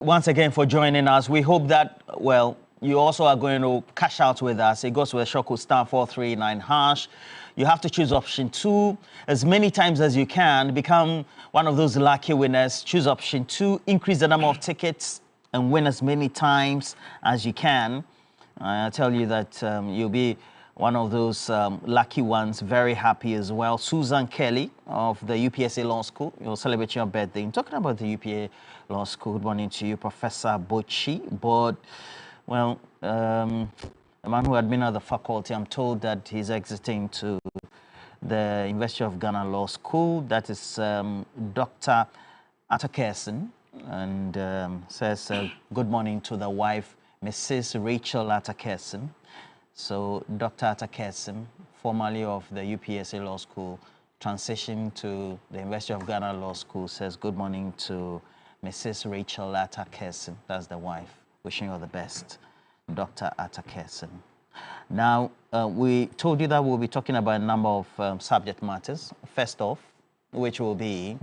once again for joining us. We hope that, well, you also are going to cash out with us. It goes with a short code *439#. You have to choose option 2 as many times as you can. Become one of those lucky winners. Choose option 2, increase the number of tickets and win as many times as you can. I tell you that you'll be one of those lucky ones, very happy as well. Susan Kelly of the UPSA Law School, you'll celebrate your birthday. I'm talking about the UPA Law School, good morning to you, Professor Bochi. But, well, a man who had been at the faculty, I'm told that he's exiting to the University of Ghana Law School. That is Dr. Atakerson, and says good morning to the wife, Mrs. Rachel Atakerson. So Dr. Atakerson, formerly of the UPSA Law School, transitioned to the University of Ghana Law School, says good morning to Mrs. Rachel Atakerson. That's the wife. Wishing you all the best, Dr. Atakerson. Now, we told you that we'll be talking about a number of subject matters. First off, which will be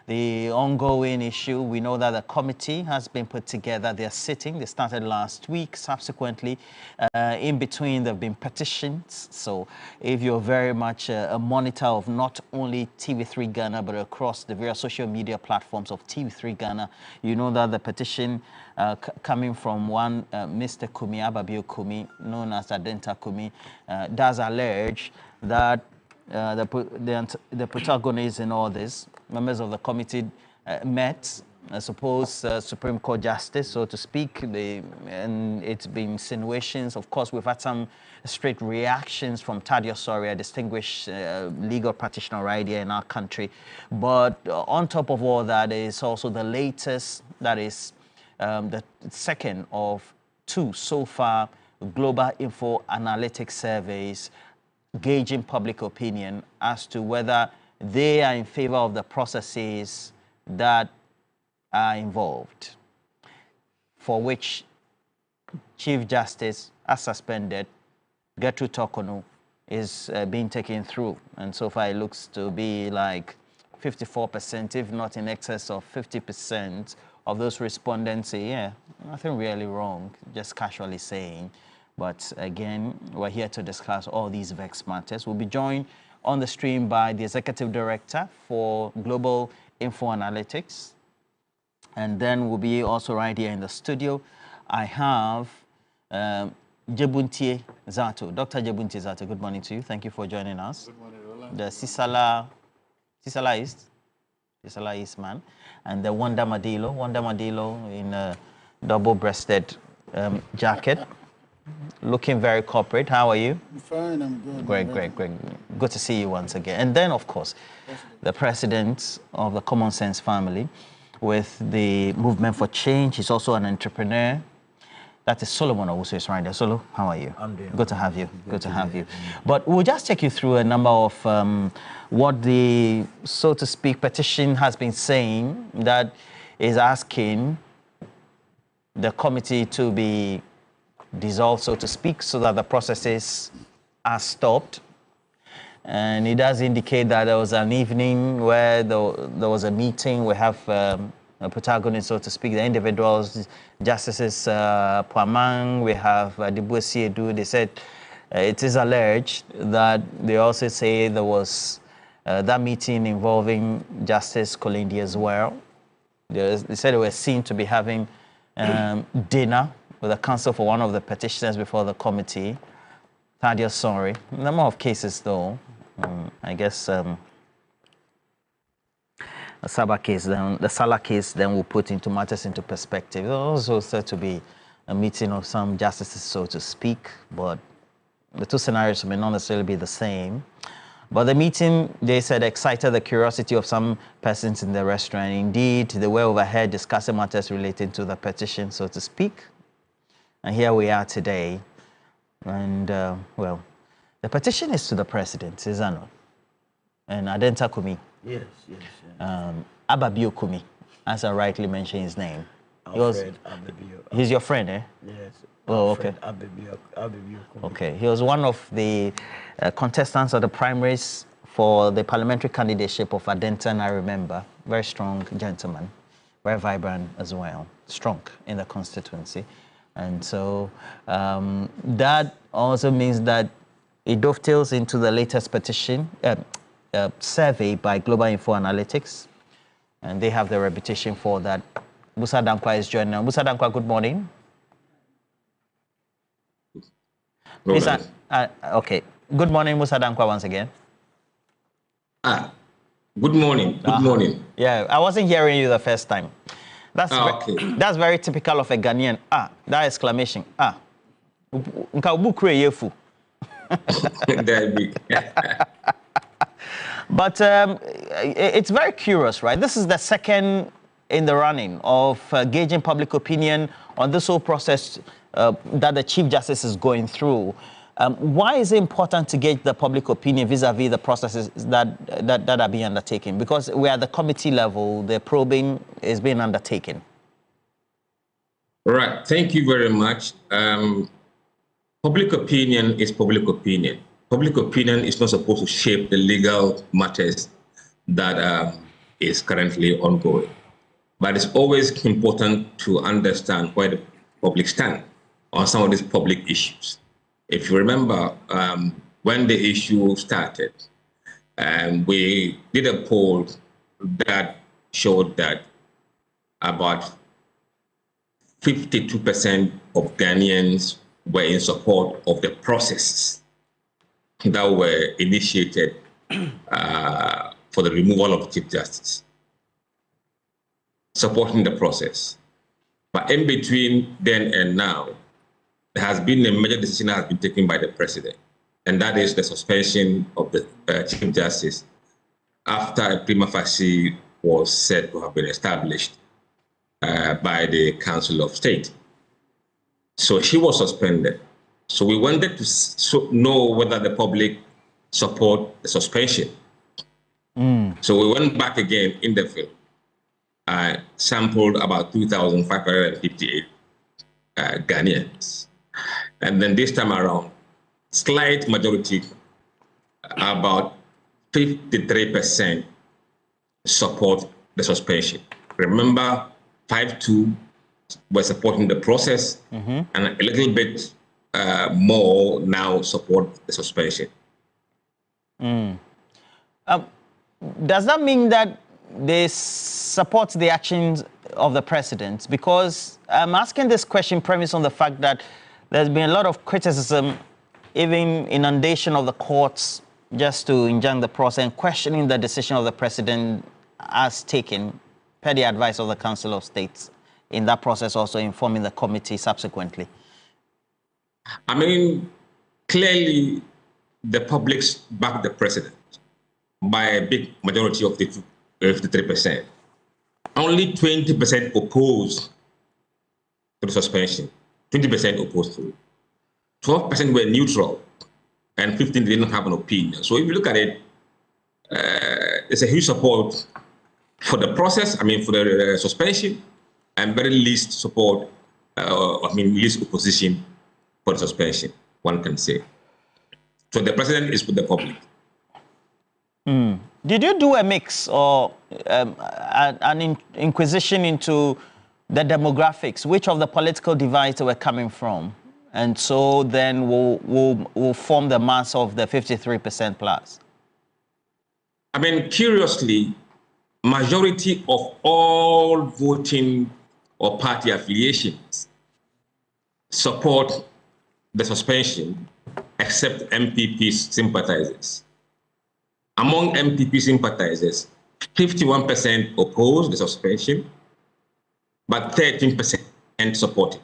the ongoing issue. We know that the committee has been put together. They're sitting. They started last week. Subsequently, in between, there have been petitions. So if you're very much a monitor of not only TV3 Ghana, but across the various social media platforms of TV3 Ghana, you know that the petition coming from one Mr. Kumi, Ababio Kumi, known as Adenta Kumi, does allege that the protagonists in all this, members of the committee met, I suppose, Supreme Court Justice, so to speak, and it's been insinuations. Of course, we've had some straight reactions from Thaddeus Soria, a distinguished legal practitioner right here in our country. But on top of all that is also the latest, that is the second of 2 so far global info analytics surveys gauging public opinion as to whether they are in favor of the processes that are involved, for which Chief Justice, as suspended, Gertrude Torkornoo, is being taken through. And so far it looks to be like 54%, if not in excess of 50% of those respondents say, yeah, nothing really wrong, just casually saying. But again, we're here to discuss all these vexed matters. We'll be joined on the stream by the Executive Director for Global Info Analytics. And then we'll be also right here in the studio. I have Jebuntie Zato. Dr. Jebuntie Zato, good morning to you. Thank you for joining us. Good morning, Roland. The Sisala East man. And the Wanda Madilo in a double-breasted jacket. Looking very corporate. How are you? I'm fine, I'm good. Great. Good to see you once again. And then, of course, the president of the Common Sense family with the Movement for Change. He's also an entrepreneur. That is Solomon Owusu is right there. Solo, how are you? I'm doing good to have you. Good to have you. But we'll just take you through a number of what the, so to speak, petition has been saying, that is asking the committee to be dissolved, so to speak, so that the processes are stopped. And it does indicate that there was an evening where there was a meeting. We have a protagonist, so to speak, the individuals, Justices Puamang, we have Dibuesi Edu. They said it is alleged that they also say there was that meeting involving Justice Kolindi as well. They said they were seen to be having dinner with the counsel for one of the petitioners before the committee, Thaddeus Soria. A number of cases, though. I guess the Saba case, then the Salah case, then will put into matters into perspective. It was also said to be a meeting of some justices, so to speak, but the two scenarios may not necessarily be the same. But the meeting, they said, excited the curiosity of some persons in the restaurant. Indeed, they were overheard discussing matters relating to the petition, so to speak. And here we are today. And, well, the petition is to the president, is that not? And Adenta Kumi. Yes. Ababio Kumi, as I rightly mentioned his name. Alfred Ababio. He's your friend, eh? Yes. Oh, okay. Ababio Kumi. Okay. He was one of the contestants of the primaries for the parliamentary candidateship of Adenta, and I remember. Very strong gentleman, very vibrant as well. strong in the constituency. And so that also means that it dovetails into the latest petition survey by Global Info Analytics, and they have the reputation for that. Musa Dankwa is joining us. Musa Dankwa, good morning. Please, okay. Good morning, Musa Dankwa, once again. Good morning. Good morning. Yeah, I wasn't hearing you the first time. Okay. That's very typical of a Ghanaian. That exclamation. But it's very curious, right? This is the second in the running of gauging public opinion on this whole process that the Chief Justice is going through. Why is it important to gauge the public opinion vis-a-vis the processes that are being undertaken? Because we're at the committee level, the probing is being undertaken. Right. Thank you very much. Public opinion is public opinion. Public opinion is not supposed to shape the legal matters that is currently ongoing. But it's always important to understand where the public stand on some of these public issues. If you remember, when the issue started, we did a poll that showed that about 52% of Ghanaians were in support of the processes that were initiated for the removal of Chief Justice, supporting the process. But in between then and now, there has been a major decision that has been taken by the president, and that is the suspension of the Chief Justice after a prima facie was said to have been established by the Council of State. So she was suspended. So we wanted to know whether the public support the suspension. So we went back again in the field. Sampled about 2,558 Ghanaians. And then this time around, slight majority, about 53% support the suspension. Remember, 5-2 were supporting the process, and a little bit more now support the suspension. Does that mean that they support the actions of the president? Because I'm asking this question premised on the fact that there's been a lot of criticism, even inundation of the courts, just to injunct the process and questioning the decision of the president as taken per the advice of the Council of States, in that process also informing the committee subsequently. I mean, clearly the public backed the president by a big majority of the 53%. Only 20% opposed to the suspension. 20% opposed to it. 12% were neutral, and 15% didn't have an opinion. So if you look at it, there's a huge support for the process, for the suspension, and very least support, least opposition for the suspension, one can say. So the president is with the public. Did you do a mix or an inquisition into the demographics, which of the political divides were coming from? And so then we'll form the mass of the 53% plus. Curiously, majority of all voting or party affiliations support the suspension, except MPP sympathizers. Among MPP sympathizers, 51% oppose the suspension, but 13% support it.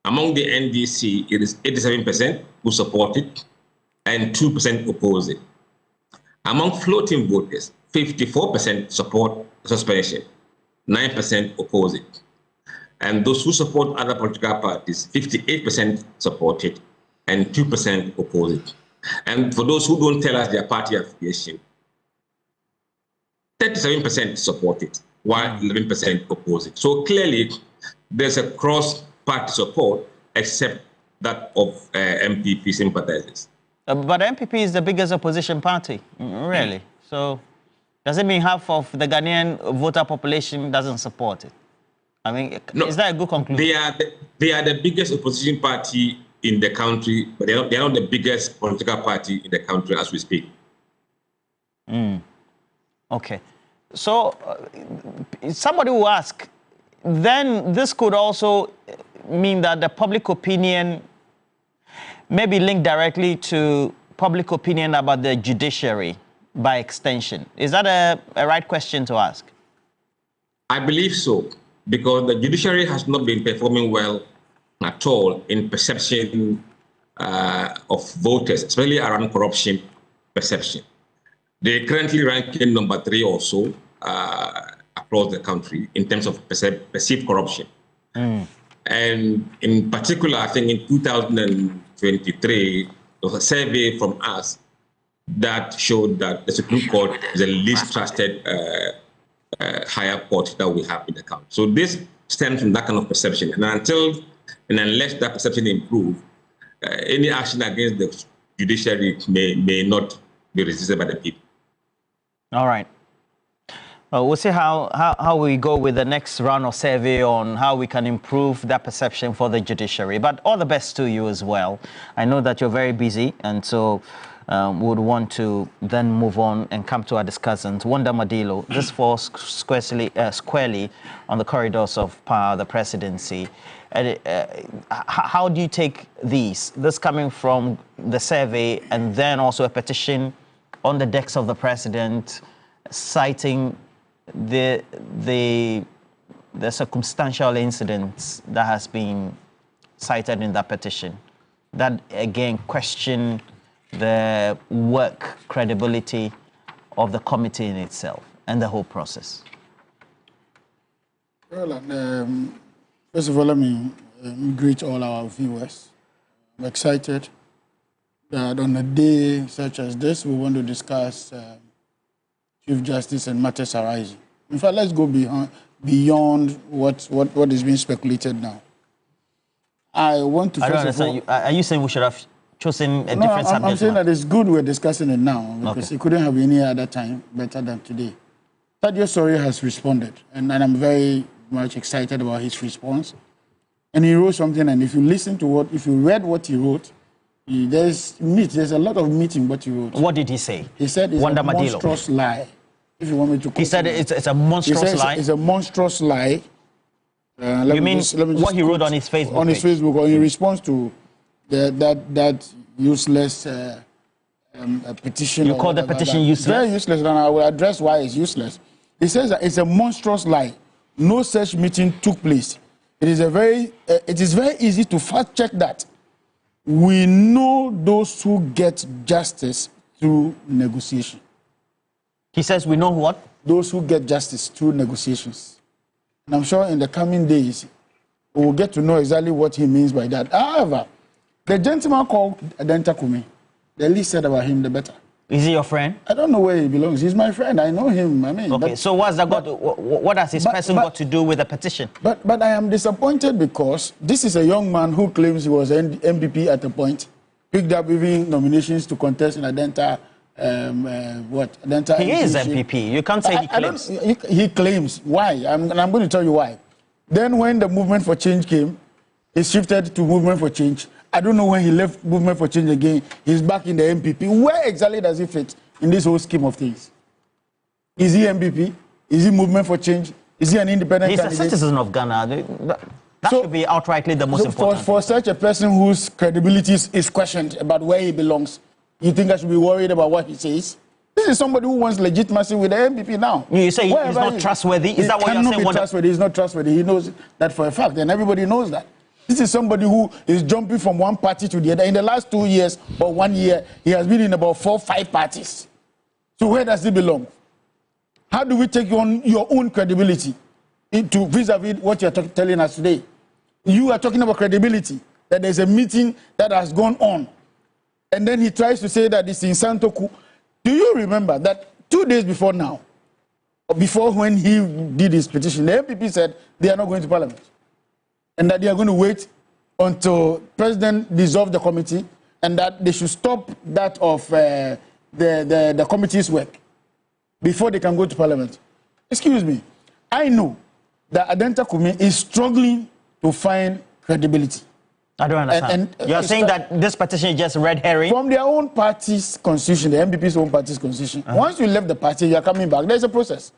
Among the NDC, it is 87% who support it and 2% oppose it. Among floating voters, 54% support the suspension, 9% oppose it. And those who support other political parties, 58% support it and 2% oppose it. And for those who don't tell us their party affiliation, 37% support it, while 11% oppose it. So clearly, there's a cross-party support, except that of MPP sympathizers. But MPP is the biggest opposition party, really. So does it mean half of the Ghanaian voter population doesn't support it? I mean, no, is that a good conclusion? They are the biggest opposition party in the country, but they are not the biggest political party in the country as we speak. Okay. So somebody will ask, then this could also mean that the public opinion may be linked directly to public opinion about the judiciary by extension. Is that a right question to ask? I believe so, because the judiciary has not been performing well at all in perception of voters, especially around corruption perception. They currently ranking number 3 or so across the country in terms of perceived corruption. And in particular, I think in 2023, there was a survey from us that showed that the Supreme Court is the least trusted higher court that we have in the country. So this stems from that kind of perception. And unless that perception improves, any action against the judiciary may not be resisted by the people. All right. We'll see how we go with the next round of survey on how we can improve that perception for the judiciary. But all the best to you as well. I know that you're very busy, and so would want to then move on and come to our discussants. Wanda Madilo, this falls squarely on the corridors of power, the presidency. How do you take this coming from the survey and then also a petition on the decks of the president citing the circumstantial incidents that has been cited in that petition, that again question the work credibility of the committee in itself and the whole process? Well, first of all, let me greet all our viewers. I'm excited that on a day such as this, we want to discuss Chief Justice and matters arising. In fact, let's go beyond what is being speculated now. I want to. I don't understand. Are you saying we should have chosen a different subject? I'm saying that it's good we're discussing it now, because it couldn't have been any other time better than today. Tadio Sori has responded, and I'm very much excited about his response. And he wrote something, and if you read what he wrote, there's a lot of meat in what he wrote. What did he say? He said it's Wanda a monstrous lie. If you want me to, he said it's a monstrous lie. It's a monstrous lie. You mean what he wrote on his Facebook? On his Facebook, or in response to that useless petition. You call the petition useless? Very useless, and I will address why it's useless. He says that it's a monstrous lie. No such meeting took place. It is very easy to fact check that. We know those who get justice through negotiation. He says we know what? Those who get justice through negotiations. And I'm sure in the coming days, we will get to know exactly what he means by that. However, the gentleman called Adenta Kumi, the least said about him, the better. Is he your friend? I don't know where he belongs. He's my friend. I know him. I mean, okay, so what has his person got to do with the petition? But I am disappointed because this is a young man who claims he was an MPP at a point, picked up even nominations to contest in Adenta. Adenta. He is MPP. You can't say he claims. He claims. Why? I'm going to tell you why. Then when the movement for change came, he shifted to movement for change. I don't know when he left movement for change again. He's back in the MPP. Where exactly does he fit in this whole scheme of things? Is he MPP? Is he movement for change? Is he an independent candidate? He's a citizen of Ghana. That should be outrightly the most important. For such a person whose credibility is questioned about where he belongs, you think I should be worried about what he says? This is somebody who wants legitimacy with the MPP now. You say he's not trustworthy? Is that what you're saying? He cannot be trustworthy. He's not trustworthy. He knows that for a fact, and everybody knows that. This is somebody who is jumping from one party to the other. In the last 2 years or 1 year, he has been in about 4 or 5 parties. So where does he belong? How do we take on your own credibility into vis-a-vis what you're telling us today? You are talking about credibility, that there's a meeting that has gone on. And then he tries to say that it's in Santoku. Do you remember that 2 days before now, or before when he did his petition, the MPP said they are not going to Parliament, and that they are going to wait until President dissolve the committee, and that they should stop that of the committee's work before they can go to Parliament? Excuse me. I know that Adenta Kumi is struggling to find credibility. I don't understand. You're saying that this petition is just red herring? From their own party's constitution, the MPP's own party's constitution. Once you left the party, you are coming back. There's a process.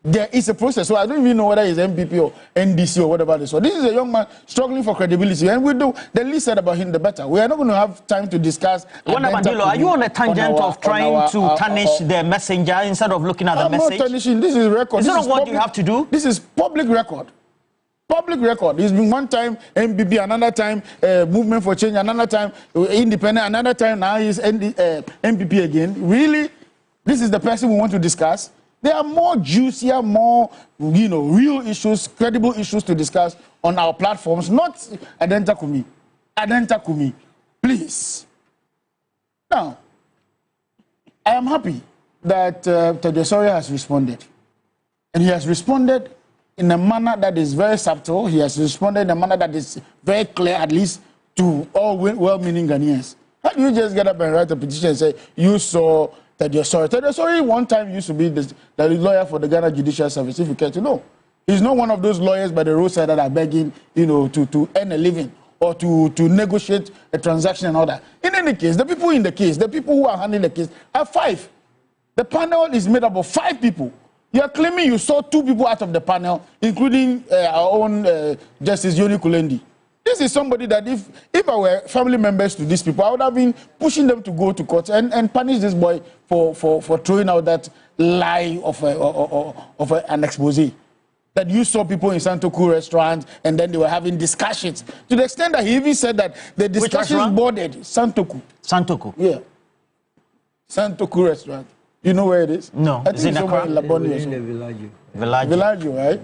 There is a process. So I don't even know whether it's MPP or NDC or whatever it is. So this is a young man struggling for credibility. And we do, the least said about him, the better. We are not going to have time to discuss. Are you on a tangent of trying to tarnish the messenger instead of looking at the message? I'm not tarnishing. This is record. Is that what you have to do? This is public record. Public record. It's been one time MPP, another time Movement for Change, another time Independent, another time now he's MPP again. Really? This is the person we want to discuss? There are more juicier, more, real issues, credible issues to discuss on our platforms, not Adenta Kumi. Adenta Kumi, please. Now, I am happy that Judiciary has responded. And he has responded in a manner that is very subtle. He has responded in a manner that is very clear, at least to all well-meaning Ghanaians. How do you just get up and write a petition and say, you saw Judiciary? Judiciary one time used to be the lawyer for the Ghana Judicial Service, if you care to know. He's not one of those lawyers by the roadside that are begging, to earn a living or to negotiate a transaction and all that. In any case, the people in the case, the people who are handling the case are 5. The panel is made up of 5 people. You are claiming you saw 2 people out of the panel, including our own Justice Yoni Kulendi. This is somebody that if I were family members to these people, I would have been pushing them to go to court and punish this boy for throwing out that lie of an expose. That you saw people in Santoku restaurant and then they were having discussions. To the extent that he even said that the discussions bordered Santoku. Santoku? Yeah. Santoku restaurant. You know where it is? No. I think it's somewhere in Laboni. Villaggio, right?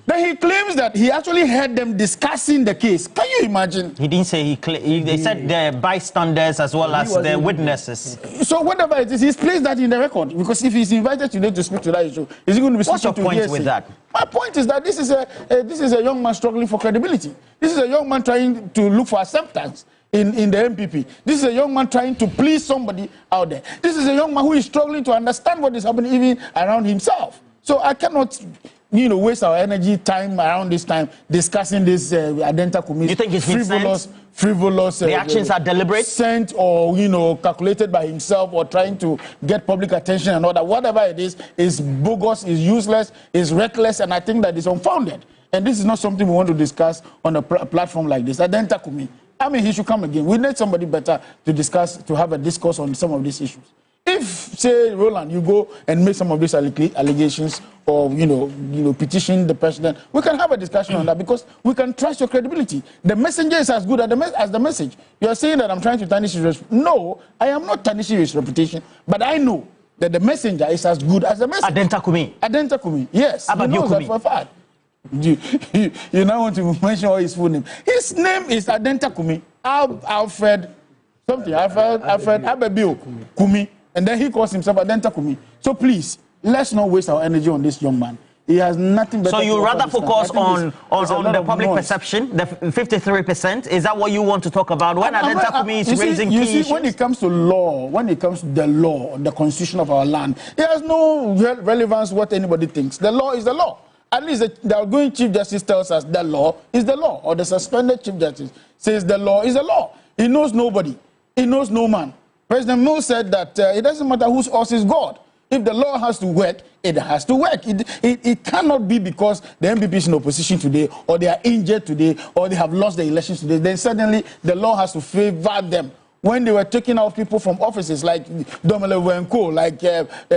Then he claims that he actually heard them discussing the case. Can you imagine? He didn't say they said the bystanders as well as the witnesses. So whatever it is, he's placed that in the record. Because if he's invited today to speak to that issue, is he going to be speaking to What's your point with that? My point is that this is a young man struggling for credibility. This is a young man trying to look for acceptance in the MPP. This is a young man trying to please somebody out there. This is a young man who is struggling to understand what is happening even around himself. So I cannot, waste our energy time around this time discussing this Adenta Kumi. You think it's frivolous? The actions are deliberate? Sent or, calculated by himself or trying to get public attention and all that. Whatever it is bogus, is useless, is reckless, and I think that is unfounded. And this is not something we want to discuss on a platform like this. Adenta Kumi. I mean, he should come again. We need somebody better to have a discourse on some of these issues. If, say, Roland, you go and make some of these allegations or, petition the president, we can have a discussion on that because we can trust your credibility. The messenger is as good as the message. You are saying that I'm trying to tarnish his reputation. No, I am not tarnishing his reputation, but I know that the messenger is as good as the message. Adenta Kumi. Adenta Kumi, yes. How about you, Kumi? For a fact. You now want to mention all his full name. His name is Adenta Kumi. Alfred Abebio Kumi. And then he calls himself Adenta Kumi. So please, let's not waste our energy on this young man. He has nothing better. So you rather focus on the public perception, the 53%? Is that what you want to talk about? When Adenta Kumi is raising key issues? When it comes to law, the constitution of our land, it has no relevance what anybody thinks. The law is the law. At least the outgoing Chief Justice tells us the law is the law, or the suspended Chief Justice says the law is the law. He knows nobody. He knows no man. President Mo said that it doesn't matter whose horse is God. If the law has to work, it has to work. It cannot be because the MPP is in opposition today, or they are injured today, or they have lost the elections today. Then suddenly the law has to favor them. When they were taking out people from offices like Domelevo and Co, like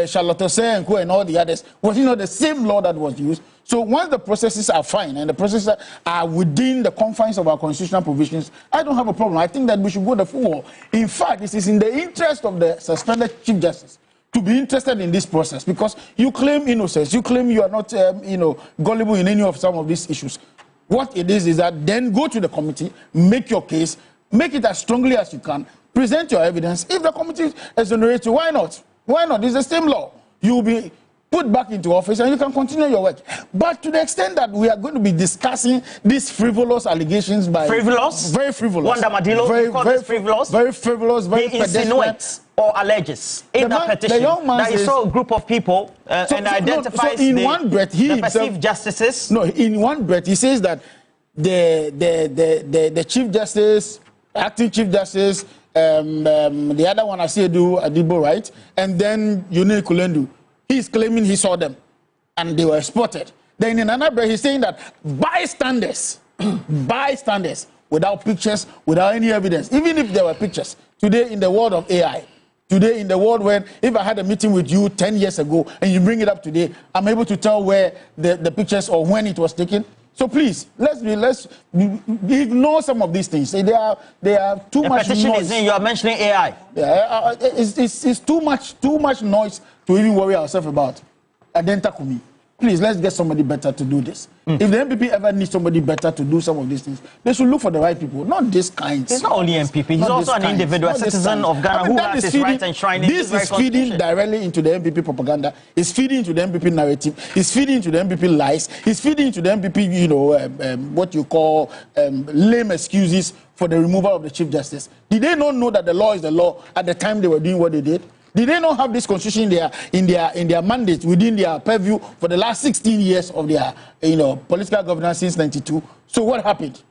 Charlotte Osei and Co and all the others, was the same law that was used? So once the processes are fine and the processes are within the confines of our constitutional provisions, I don't have a problem. I think that we should go the full war. In fact, it is in the interest of the suspended Chief Justice to be interested in this process because you claim innocence. You claim you are not, gullible in any of some of these issues. What it is that then go to the committee, make your case, make it as strongly as you can, present your evidence. If the committee exonerates you, why not? Why not? It's the same law. You'll be put back into office, and you can continue your work. But to the extent that we are going to be discussing these frivolous allegations by... Frivolous? Very frivolous. Wanda Madilo, very frivolous? Very frivolous, very pedestrian. Insinuates or alleges in the petition that he saw a group of people and identifies the perceived justices. No, in one breath, he says that the Chief Justice, Acting Chief Justice, the other one, Adibo, right? And then Yune Kulendu. He's claiming he saw them and they were spotted. Then in another breath, he's saying that bystanders, bystanders, without pictures, without any evidence, even if there were pictures, today in the world of AI, today in the world where if I had a meeting with you 10 years ago and you bring it up today, I'm able to tell where the pictures or when it was taken. So please, let's ignore some of these things. They are too much noise. You are mentioning AI. Yeah, it's too much noise to even worry ourselves about. Adenta Kumi. Please, let's get somebody better to do this. If the MPP ever needs somebody better to do some of these things, they should look for the right people, not this kind. He's not only MPP, he's also an individual citizen of Ghana who has his rights enshrined in this very constitution. This is feeding directly into the MPP propaganda. It's feeding into the MPP narrative. It's feeding into the MPP lies. It's feeding into the MPP, what you call lame excuses for the removal of the Chief Justice. Did they not know that the law is the law at the time they were doing what they did? Did they not have this constitution in their mandate within their purview for the last 16 years of their political governance since '92? So what happened?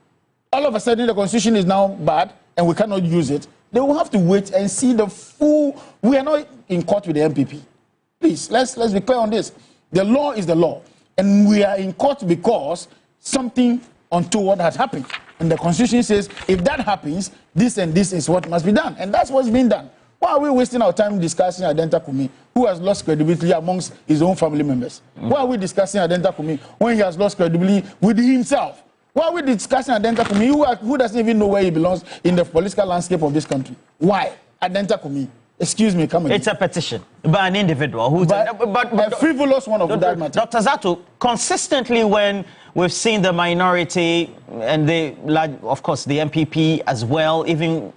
All of a sudden the constitution is now bad and we cannot use it. They will have to wait and see the full. We are not in court with the MPP. Please, let's be clear on this. The law is the law, and we are in court because something untoward has happened. And the constitution says if that happens, this and this is what must be done, and that's what's being done. Why are we wasting our time discussing Adenta Kumi, who has lost credibility amongst his own family members? Why are we discussing Adenta Kumi when he has lost credibility with himself? Why are we discussing Adenta Kumi, who doesn't even know where he belongs in the political landscape of this country? Why? Adenta Kumi. Excuse me, come again. It's a petition by an individual who's but a frivolous one of that matter. Dr. Zato, consistently when we've seen the minority and of course the MPP as well, even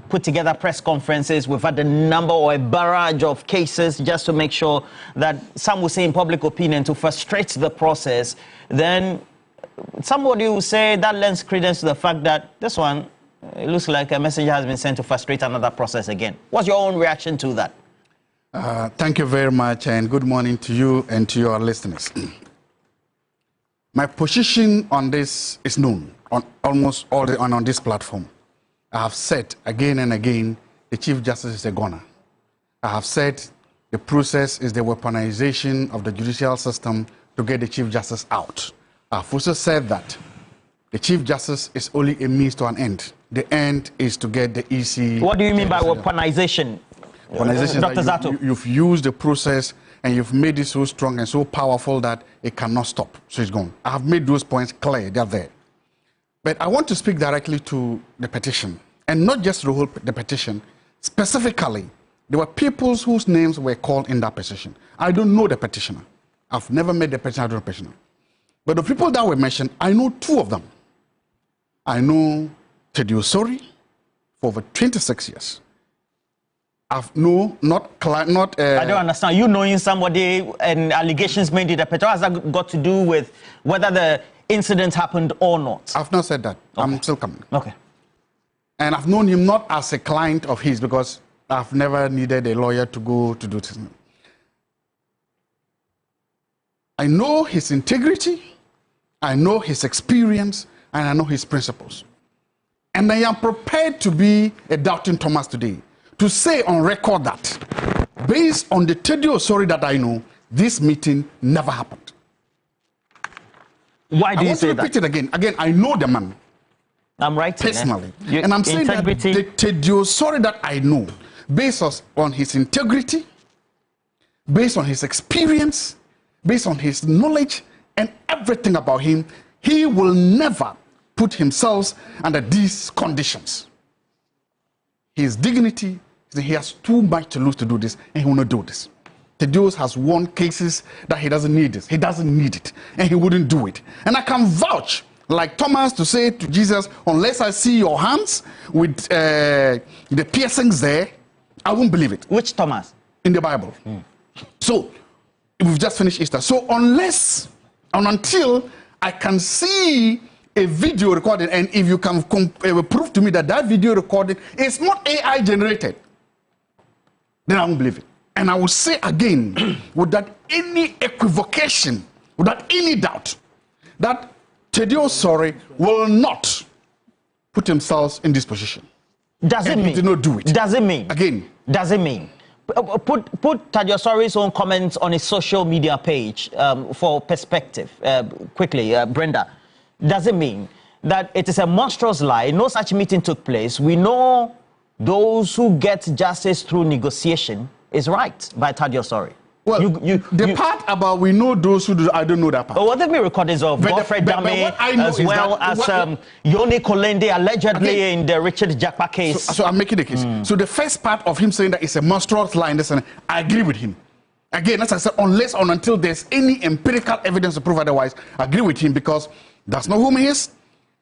put together press conferences, we've had a number or a barrage of cases just to make sure that some will say in public opinion to frustrate the process, then somebody will say that lends credence to the fact that this one, it looks like a messenger has been sent to frustrate another process again. What's your own reaction to that? Thank you very much, and good morning to you and to your listeners. My position on this is known on almost all on this platform. I have said again and again, the Chief Justice is a goner. I have said the process is the weaponization of the judicial system to get the Chief Justice out. I have also said that the Chief Justice is only a means to an end. The end is to get the EC... What do you mean by weaponization? Weaponization, Dr. Zato. You've used the process and you've made it so strong and so powerful that it cannot stop. So it's gone. I have made those points clear. They're there. But I want to speak directly to the petition. And not just the whole the petition. Specifically, there were people whose names were called in that petition. I don't know the petitioner. I've never met the petitioner. I don't know the petitioner. But the people that were mentioned, I know two of them. I know Teddy Osori for over 26 years. I don't understand. You knowing somebody and allegations made in the petition, has that got to do with whether the incident happened or not? I've not said that. Okay. I'm still coming. Okay. And I've known him not as a client of his because I've never needed a lawyer to go to do this. I know his integrity, I know his experience, and I know his principles. And I am prepared to be a doubting Thomas today, to say on record that, based on the Teddy Osori that I know, this meeting never happened. Why do you say that? I want to repeat it again. Again, I know the man. I'm right. Personally. And I'm saying that the Teddy Osori that I know, based on his integrity, based on his experience, based on his knowledge and everything about him, he will never put himself under these conditions. His dignity, he has too much to lose to do this, and he will not do this. Teddy has won cases that he doesn't need this. He doesn't need it, and he wouldn't do it. And I can vouch, like Thomas, to say to Jesus, unless I see your hands with the piercings there, I won't believe it. Which Thomas? In the Bible. So, we've just finished Easter. So unless and until I can see a video recording, and if you can prove to me that that video recording is not AI generated, then I won't believe it. And I will say again, without any equivocation, without any doubt, that Teddy will not put himself in this position. Does it mean? He did not do it. Does it mean? Again. Does it mean? Put Teddy own comments on his social media page for perspective. Quickly, Brenda. Does it mean that it is a monstrous lie? No such meeting took place. We know those who get justice through negotiation is right by Teddy. Well, the part about we know those who do, I don't know that part. But what have been recordings of Godfrey Dame as well as Yoni Kolende allegedly in the Richard Jakpa case? So I'm making the case. So the first part of him saying that it's a monstrous lie, I agree with him. Again, as I said, unless or until there's any empirical evidence to prove otherwise, I agree with him because that's not whom he is,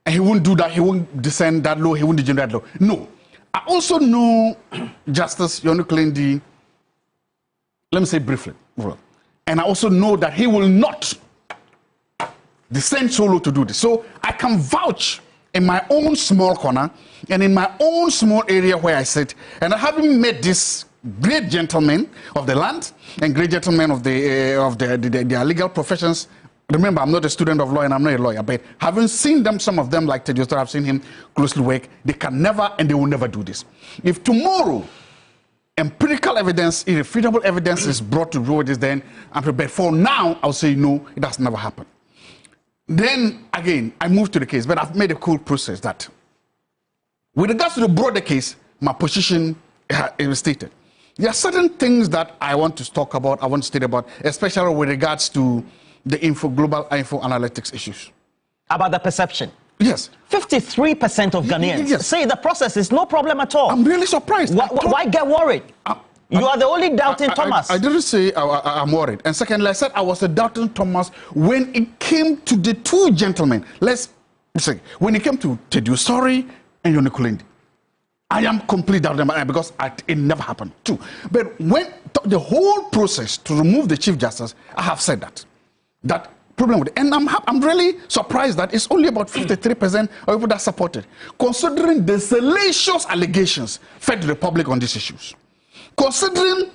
and he won't do that. He won't descend that low. He won't degenerate that low. No. I also know Justice Yoni Kolende. Let me say briefly. And I also know that he will not descend solo to do this. So I can vouch in my own small corner and in my own small area where I sit, and I haven't met this great gentleman of the land and great gentleman of their legal professions. Remember, I'm not a student of law and I'm not a lawyer, but having seen them, some of them like Teddy, I've seen him closely work, they can never and they will never do this. If tomorrow empirical evidence, irrefutable evidence is brought to road, then I'm prepared. For now, I'll say no, it has never happened. Then, again, I move to the case, but I've made a cool process that, with regards to the broader case, my position is stated. There are certain things that I want to talk about, I want to state about, especially with regards to the global info analytics issues. About the perception? Yes. 53% of Ghanaians say the process is no problem at all. I'm really surprised. Why get worried? You are the only doubting Thomas. I didn't say I'm worried. And secondly, I said I was a doubting Thomas when it came to the two gentlemen. Let's say, when it came to Teddy and Yoni Kolende. I am completely doubting because it never happened too. But when the whole process to remove the Chief Justice, I have said that problem with it. And I'm really surprised that it's only about 53% of people that support it, considering the salacious allegations fed to the public on these issues. Considering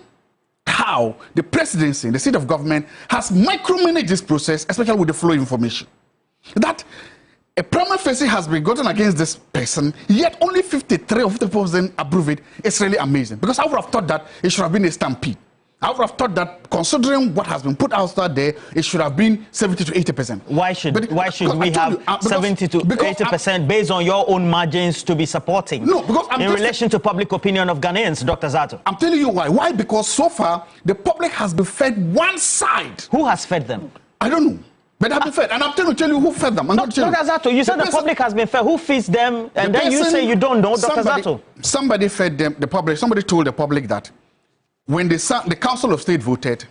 how the presidency, the seat of government, has micromanaged this process, especially with the flow of information. That a prima facie has been gotten against this person, yet only 53 of the person approve it. It's really amazing. Because I would have thought that it should have been a stampede. I would have thought that, considering what has been put out there, it should have been 70 to 80%. Why should we have 70 to 80% based on your own margins to be supporting? No, because in relation to public opinion of Ghanaians, Dr. Zato. I'm telling you why. Why? Because so far the public has been fed one side. Who has fed them? I don't know. But they have been fed, and I'm trying to tell you who fed them. Dr. Zato, you said the public has been fed. Who feeds them? And then you say you don't know, Dr. Zato. Somebody fed them, the public. Somebody told the public that when the Council of State voted,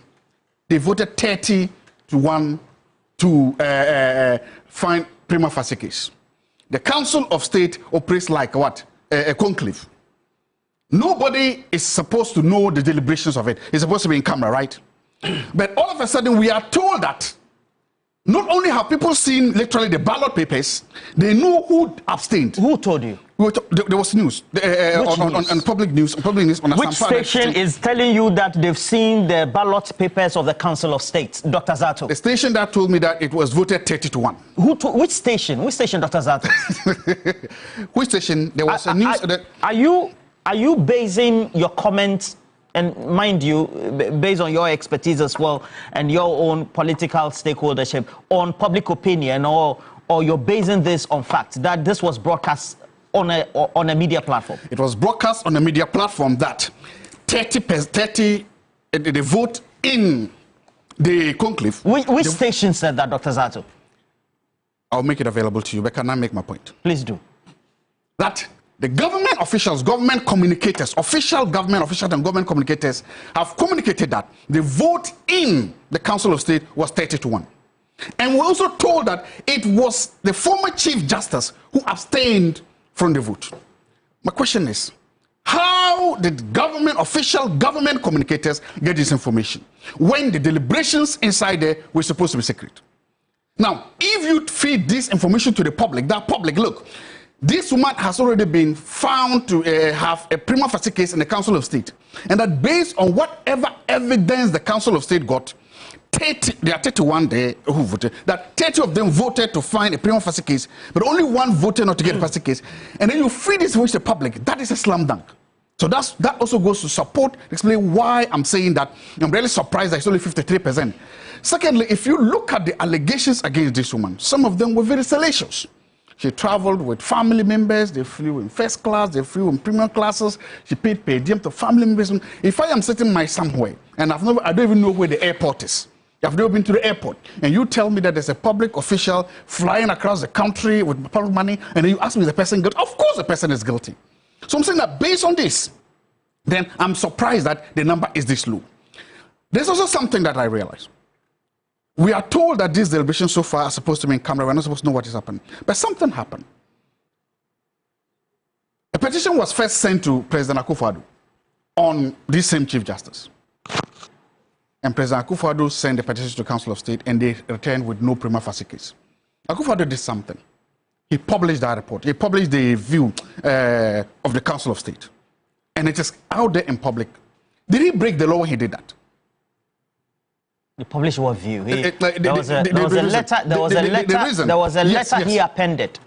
they voted 30-1 to find prima facie case. The Council of State operates like what? A conclave. Nobody is supposed to know the deliberations of it. It's supposed to be in camera, right? But all of a sudden, we are told that not only have people seen literally the ballot papers, they know who abstained. Who told you? There was news on public news. On which station is telling you that they've seen the ballot papers of the Council of State, Dr. Zato? The station that told me that it was voted 30-1. Which station? Which station, Dr. Zato? Which station? There was a news. Are you basing your comments, and mind you, based on your expertise as well and your own political stakeholdership, on public opinion, or you're basing this on fact that this was broadcast on a media platform? It was broadcast on a media platform that 30 the vote in the conclave. Which station said that, Dr. Zato? I'll make it available to you, but can I make my point? Please do. That the government officials, government communicators, official government officials and government communicators have communicated that the vote in the Council of State was 30-1. And we're also told that it was the former Chief Justice who abstained from the vote. My question is, how did government official, government communicators get this information when the deliberations inside there were supposed to be secret? Now, if you feed this information to the public, that public, look, this woman has already been found to have a prima facie case in the Council of State, and that based on whatever evidence the Council of State got, 30, there are 31 there who voted, that 30 of them voted to find a prima facie case, but only one voted not to get a facie case, and then you feed this information to the public, that is a slam dunk. So that also goes to support, explain why I'm saying that I'm really surprised that it's only 53%. Secondly, if you look at the allegations against this woman, some of them were very salacious. She traveled with family members, they flew in first class, they flew in premium classes, she paid per diem to family members. If I am sitting somewhere, and I don't even know where the airport is, I've never been to the airport, and you tell me that there's a public official flying across the country with public money, and then you ask me, is the person guilty? Of course the person is guilty. So I'm saying that based on this, then I'm surprised that the number is this low. There's also something that I realize. We are told that these deliberations so far are supposed to be in camera. We're not supposed to know what is happening. But something happened. A petition was first sent to President Akufo-Addo on this same Chief Justice. And President Akufo-Addo sent the petition to the Council of State, and they returned with no prima facie case. Akufo-Addo did something. He published that report. He published the view of the Council of State. And it is out there in public. Did he break the law when he did that? He published what view? There was a letter he appended.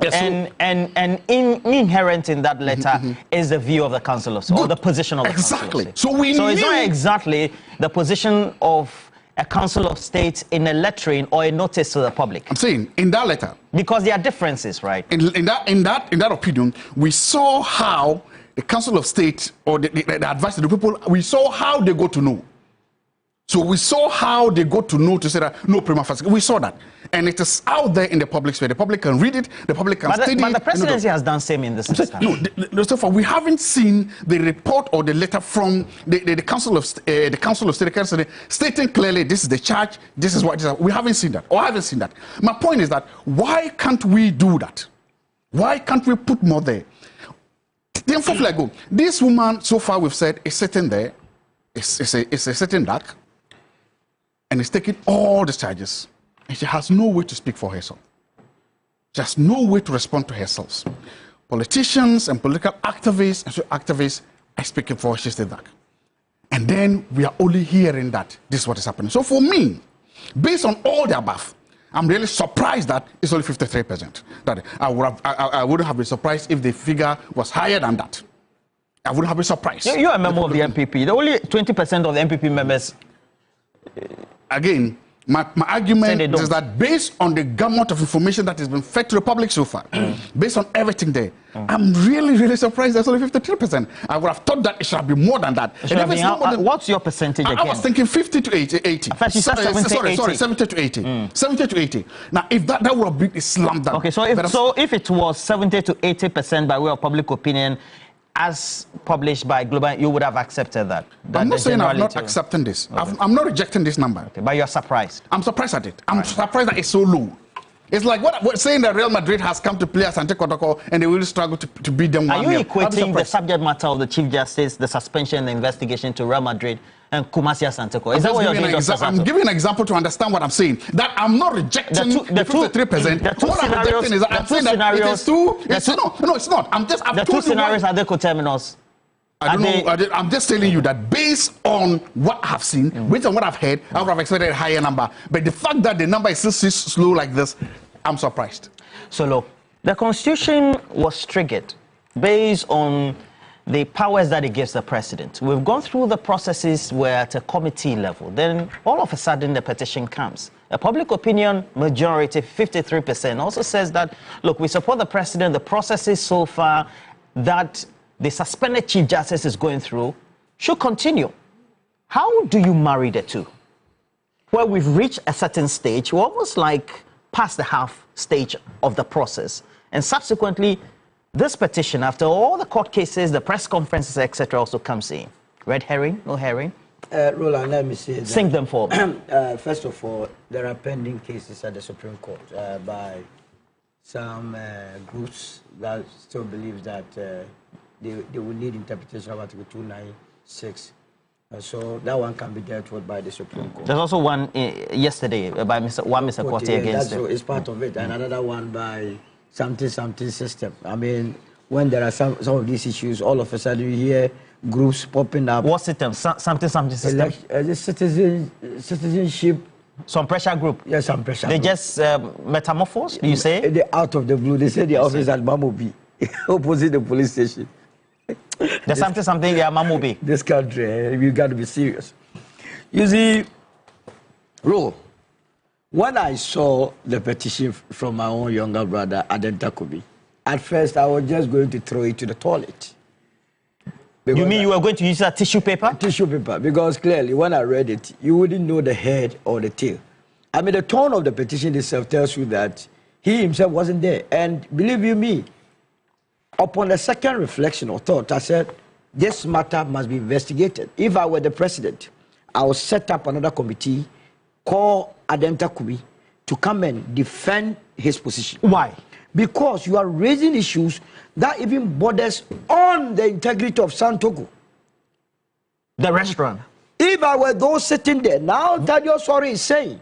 Yes, and inherent in that letter is the view of the Council of State, or the position of the Council of State. So it's not exactly the position of a Council of State in a lettering or a notice to the public. I'm saying in that letter, because there are differences, right? In that opinion, we saw how the Council of State or the advice to the people, we saw how they got to know. So we saw how they got to know to say that no prima facie. We saw that. And it is out there in the public sphere. The public can read it, the public can study it. But the presidency has done same in this instance. No, so far we haven't seen the report or the letter from the Council of State, stating clearly this is the charge, this is what it is. We haven't seen that, or I haven't seen that. My point is that why can't we do that? Why can't we put more there? Then I go. This woman, so far we've said, is sitting there, it's a sitting duck, and is taking all the charges, and she has no way to speak for herself. She has no way to respond to herself. Politicians and political activists and so activists are speaking for her, she's the duck. And then we are only hearing that this is what is happening. So for me, based on all the above, I'm really surprised that it's only 53%. That I wouldn't have been surprised if the figure was higher than that. I wouldn't have been surprised. You're a member of the MPP. The only 20% of the MPP members. Again, my argument is that based on the gamut of information that has been fed to the public so far, based on everything there, I'm really, really surprised that's only 53%. I would have thought that it should be more than that. What's your percentage again? I was thinking 50 to 80. First you said 70 to 80. 70 to 80. Now, if that would have been a slam dunk. Okay, so if it was 70 to 80% by way of public opinion, as published by Global, you would have accepted that. I'm not saying I'm not accepting this. Okay. I'm not rejecting this number. Okay, but you're surprised. I'm surprised at it. I'm surprised that it's so low. It's like what saying that Real Madrid has come to play Asante Kotoko and they will struggle to beat them. Are you equating the subject matter of the Chief Justice, the suspension, the investigation to Real Madrid and Kumasi Asante? Is that what you're doing? I'm giving an example to understand what I'm saying. That I'm not rejecting the 53%. What I'm rejecting is that I'm saying that it is too. No, it's not. The two scenarios are the coterminous. I don't know. I'm just telling you that based on what I've seen, based on what I've heard, I would have expected a higher number. But the fact that the number is still slow like this, I'm surprised. So look, the Constitution was triggered based on the powers that it gives the president. We've gone through the processes where at a committee level, then all of a sudden the petition comes. A public opinion majority, 53%, also says that, look, we support the president, the processes so far that the suspended Chief Justice is going through should continue. How do you marry the two? Well, we've reached a certain stage, we're almost like past the half stage of the process. And subsequently, this petition, after all the court cases, the press conferences, etc., also comes in. Red herring, no herring? Roland, let me say that. Sing them for me. First of all, there are pending cases at the Supreme Court by some groups that still believe that they will need interpretation of Article 296. So that one can be dealt with by the Supreme Court. There's also one by Mr. Korte against it. It's part of it, and another one by something system. I mean, when there are some of these issues, all of a sudden you hear groups popping up. What system? Something system? Citizenship. Some pressure group? Yes, some pressure They group. just metamorphose, do you say? They're out of the blue. They say the office at Mamobi, opposite the police station. There's something, yeah, Mamobi. This country, you got to be serious. You see, Ro, when I saw the petition from my own younger brother, Adenta Kubi, at first I was just going to throw it to the toilet. You mean you were going to use a tissue paper? Tissue paper, because clearly when I read it, you wouldn't know the head or the tail. I mean, the tone of the petition itself tells you that he himself wasn't there. And believe you me, upon the second reflection or thought, I said, this matter must be investigated. If I were the president, I would set up another committee, call Adenta Kubi to come and defend his position. Why? Because you are raising issues that even borders on the integrity of Santoku. The restaurant. If I were those sitting there, now Tadio Sorry is saying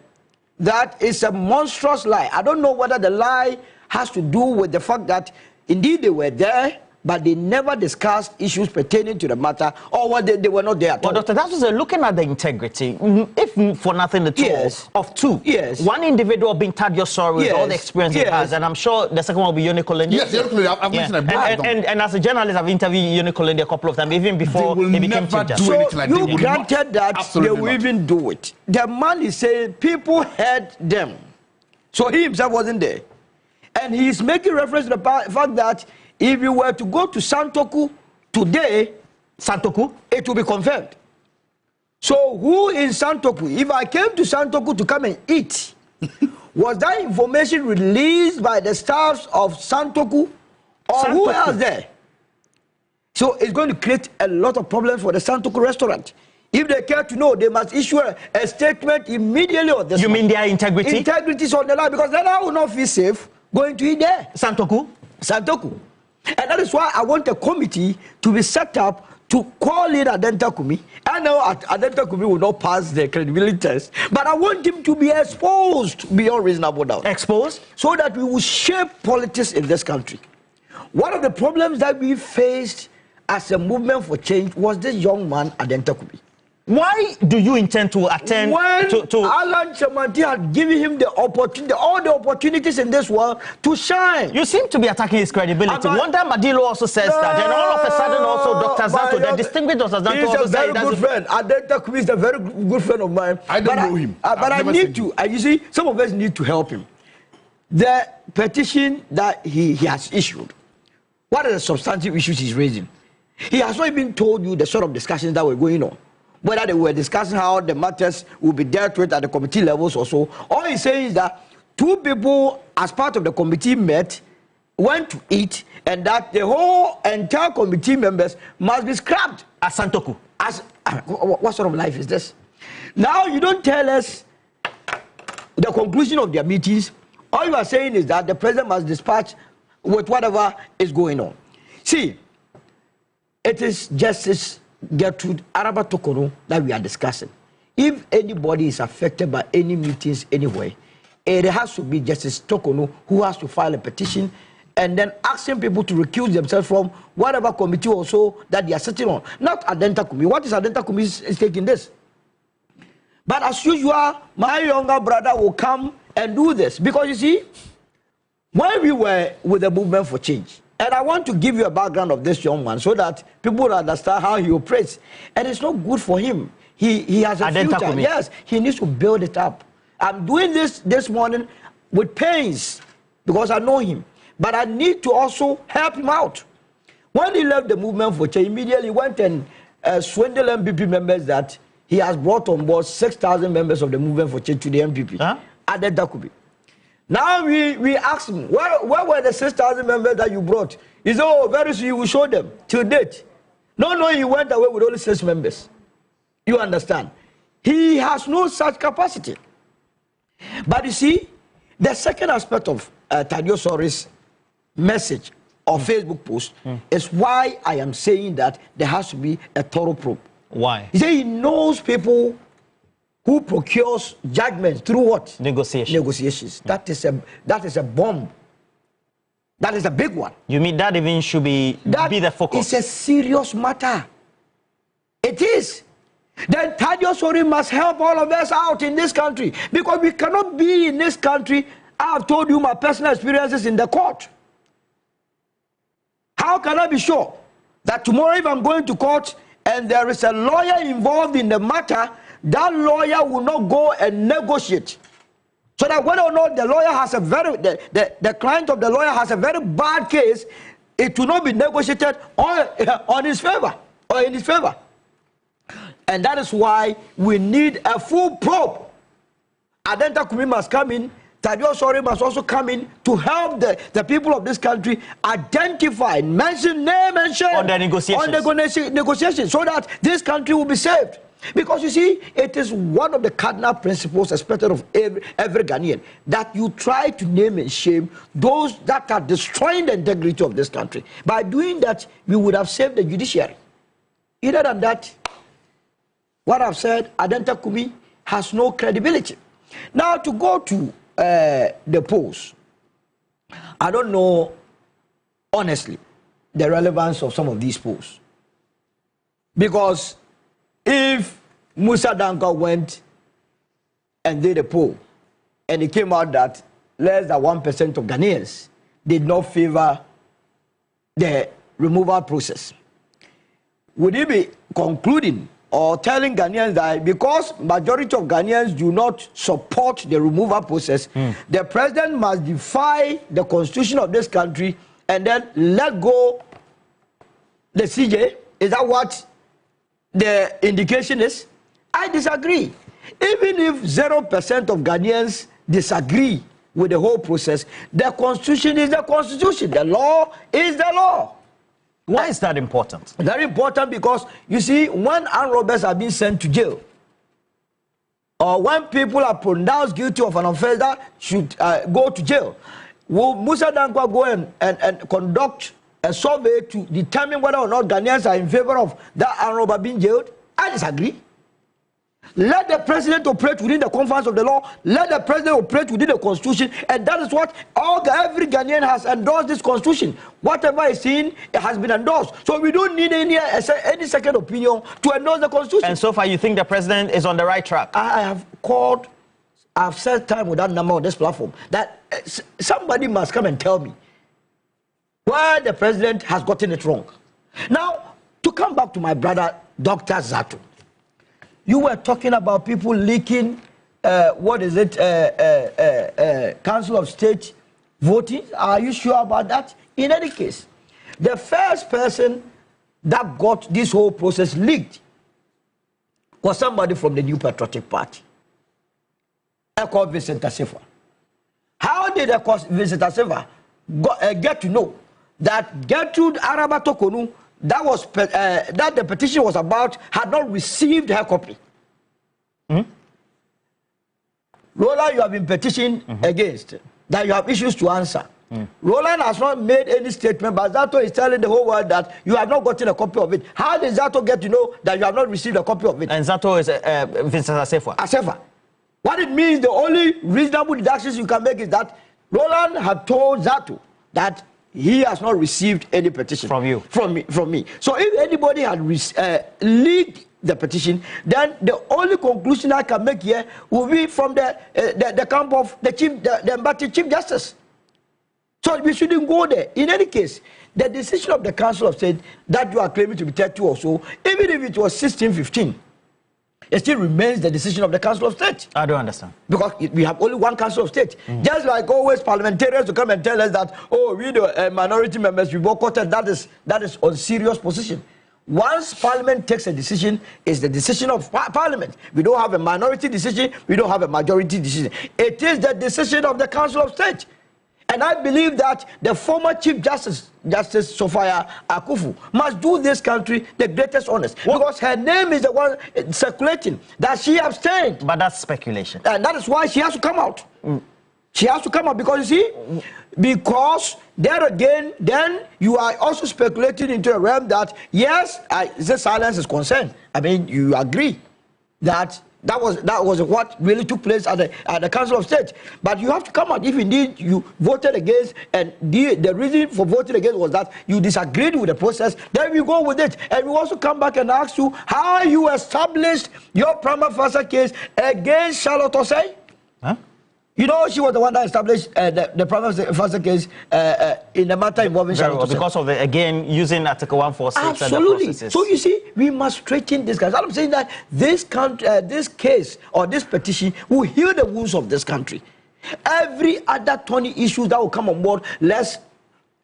that it's a monstrous lie. I don't know whether the lie has to do with the fact that indeed they were there, but they never discussed issues pertaining to the matter, or whether they were not there at all. Dr. That's looking at the integrity, if for nothing at all, of two. Yes. One individual being Tadio Sorry with all the experience he has, and I'm sure the second one will be Yoni Kolende. Yes, I've mentioned and as a journalist, I've interviewed Yoni Kolende a couple of times, even before he became chief justice. So you granted that they will even do it. The man is saying people heard them. So he himself wasn't there. And he's making reference to the fact that if you were to go to Santoku today, it will be confirmed. So who in Santoku, if I came to Santoku to come and eat, was that information released by the staffs of Santoku or who else there? So it's going to create a lot of problems for the Santoku restaurant. If they care to know, they must issue a statement immediately on this. You mean their integrity? Integrity is on the line, because then I will not feel safe going to eat there. Santoku? And that is why I want a committee to be set up to call in Adenta Kumi. I know Adenta Kumi will not pass the credibility test, but I want him to be exposed beyond reasonable doubt. Exposed? So that we will shape politics in this country. One of the problems that we faced as a movement for change was this young man, Adenta Kumi. Why do you intend to attend to Alan Chamanti had given him the opportunity, all the opportunities in this world to shine? You seem to be attacking his credibility. Wanda Madilo also says that, and all of a sudden also Dr. Zanto, the distinguished Dr. Zanto also says he's a very good friend. Adenta Kumi is a very good friend of mine. I don't know him. But I need to, you see, some of us need to help him. The petition that he has issued, what are the substantive issues he's raising? He has not even told you the sort of discussions that were going on. Whether they were discussing how the matters will be dealt with at the committee levels or so. All he's saying is that two people, as part of the committee, went to eat, and that the whole entire committee members must be scrapped. As Santoku. What sort of life is this? Now you don't tell us the conclusion of their meetings. All you are saying is that the president must dispatch with whatever is going on. See, it is Justice Gertrude Araba Tokono that we are discussing. If anybody is affected by any meetings anywhere, it has to be Justice Tokono who has to file a petition and then asking people to recuse themselves from whatever committee or so that they are sitting on. Not Adenta Kumi. What is Adenta Kumi is taking this? But as usual, my younger brother will come and do this. Because you see, when we were with the movement for change, and I want to give you a background of this young man so that people will understand how he operates. And it's not good for him. He has a future. Yes, he needs to build it up. I'm doing this morning with pains because I know him. But I need to also help him out. When he left the movement for change, immediately went and swindled MPP members that he has brought on board 6,000 members of the movement for change to the MPP. Huh? Adenta Kubi. Now we asked him, where were the 6,000 members that you brought? He said, oh, very soon you will show them. Till date. No, he went away with only 6 members. You understand? He has no such capacity. But you see, the second aspect of Tadio Sorry's message or Facebook post is why I am saying that there has to be a thorough probe. Why? He said he knows people who procures judgments through what? Negotiations. Negotiations. That is a bomb. That is a big one. You mean that even should be the focus? It's a serious matter. It is. Then Judiciary must help all of us out in this country, because we cannot be in this country. I have told you my personal experiences in the court. How can I be sure that tomorrow, if I'm going to court and there is a lawyer involved in the matter, that lawyer will not go and negotiate? So that whether or not the lawyer has a the client of the lawyer has a very bad case, it will not be negotiated on his favor or in his favor. And that is why we need a full probe. Adenta Kumi must come in. Judiciary must also come in to help the people of this country identify, mention, name and shame on the negotiations. On the negotiations, so that this country will be saved. Because you see, it is one of the cardinal principles expected of every Ghanaian, that you try to name and shame those that are destroying the integrity of this country. By doing that, we would have saved the judiciary. Other than that, what I've said, Adenta Kumi has no credibility. Now, to go to the polls, I don't know, honestly, the relevance of some of these polls. Because if Musa Danka went and did a poll, and it came out that less than 1% of Ghanaians did not favor the removal process, would he be concluding or telling Ghanaians that because majority of Ghanaians do not support the removal process, the president must defy the constitution of this country and then let go the CJ? Is that what the indication is? I disagree. Even if 0% of Ghanaians disagree with the whole process, the constitution is the constitution. The law is the law. Why is that important? Very important, because you see, when armed robbers are being sent to jail, or when people are pronounced guilty of an offense that should go to jail, will Musa Dankwa go and conduct a survey to determine whether or not Ghanaians are in favor of that armed robber being jailed? I disagree. Let the president operate within the confines of the law. Let the president operate within the constitution. And that is what every Ghanaian has endorsed this constitution. Whatever is seen, it has been endorsed. So we don't need any second opinion to endorse the constitution. And so far, you think the president is on the right track? I have called, I've said time with that number on this platform, that somebody must come and tell me why the president has gotten it wrong. Now, to come back to my brother, Dr. Zato. You were talking about people leaking, Council of State voting. Are you sure about that? In any case, the first person that got this whole process leaked was somebody from the New Patriotic Party, called Vincent Assefa. How did Vincent Assefa get to know that Gertrude Araba Tokonu, that the petition was about, had not received her copy? Roland, you have been petitioned against, that you have issues to answer. Roland has not made any statement, but Zato is telling the whole world that you have not gotten a copy of it. How did Zato get to know that you have not received a copy of it? And Zato is Vincent Assefa. Assefa. What it means, the only reasonable deductions you can make is that Roland had told Zato that he has not received any petition from you, from me. So if anybody had leaked the petition, then the only conclusion I can make here will be from the camp of the Mbati Chief Justice. So we shouldn't go there. In any case, the decision of the Council of State that you are claiming to be 32 or so, even if it was 16-15, it still remains the decision of the Council of State. I don't understand. Because we have only one Council of State. Just like always parliamentarians to come and tell us that, oh, we the minority members, we boycotted, that is on serious position. Once Parliament takes a decision, it's the decision of Parliament. We don't have a minority decision, we don't have a majority decision. It is the decision of the Council of State. And I believe that the former Chief Justice, Justice Sophia Akufu, must do this country the greatest honors. Because her name is the one circulating, that she abstained. But that's speculation. And that is why she has to come out. She has to come up because, you see, because there again, then you are also speculating into a realm that, yes, the silence is concerned. I mean, you agree that that was what really took place at the Council of State. But you have to come out if indeed you voted against, and the reason for voting against was that you disagreed with the process. Then we go with it, and we also come back and ask you how you established your prima facie case against Charlotte Osei. Huh? You know, she was the one that established the prima facie case in the matter involving Charlotte Osei. Because of the, again, using Article 146. Absolutely. And the so you see, we must straighten this guys. I'm saying that this case or this petition will heal the wounds of this country. Every other 20 issues that will come on board, let's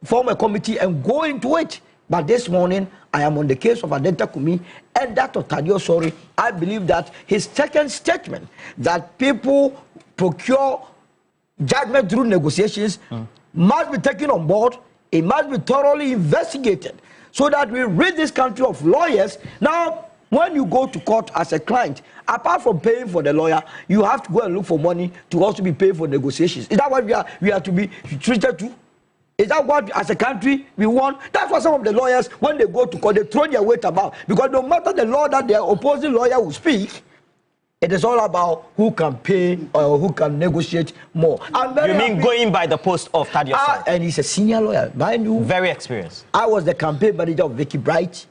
form a committee and go into it. But this morning, I am on the case of Adenta Kumi and that of Tadio Sori. I believe that his second statement that people procure judgment through negotiations must be taken on board. It must be thoroughly investigated so that we rid this country of lawyers. Now, when you go to court as a client, apart from paying for the lawyer, you have to go and look for money to also be paid for negotiations. Is that what we are to be treated to? Is that what, as a country, we want? That's why some of the lawyers, when they go to court, they throw their weight about. Because no matter the law that their opposing lawyer will speak, it is all about who can pay or who can negotiate more. You mean going by the post of Tadio Sori? And he's a senior lawyer, mind you. Very experienced. I was the campaign manager of Vicky Bright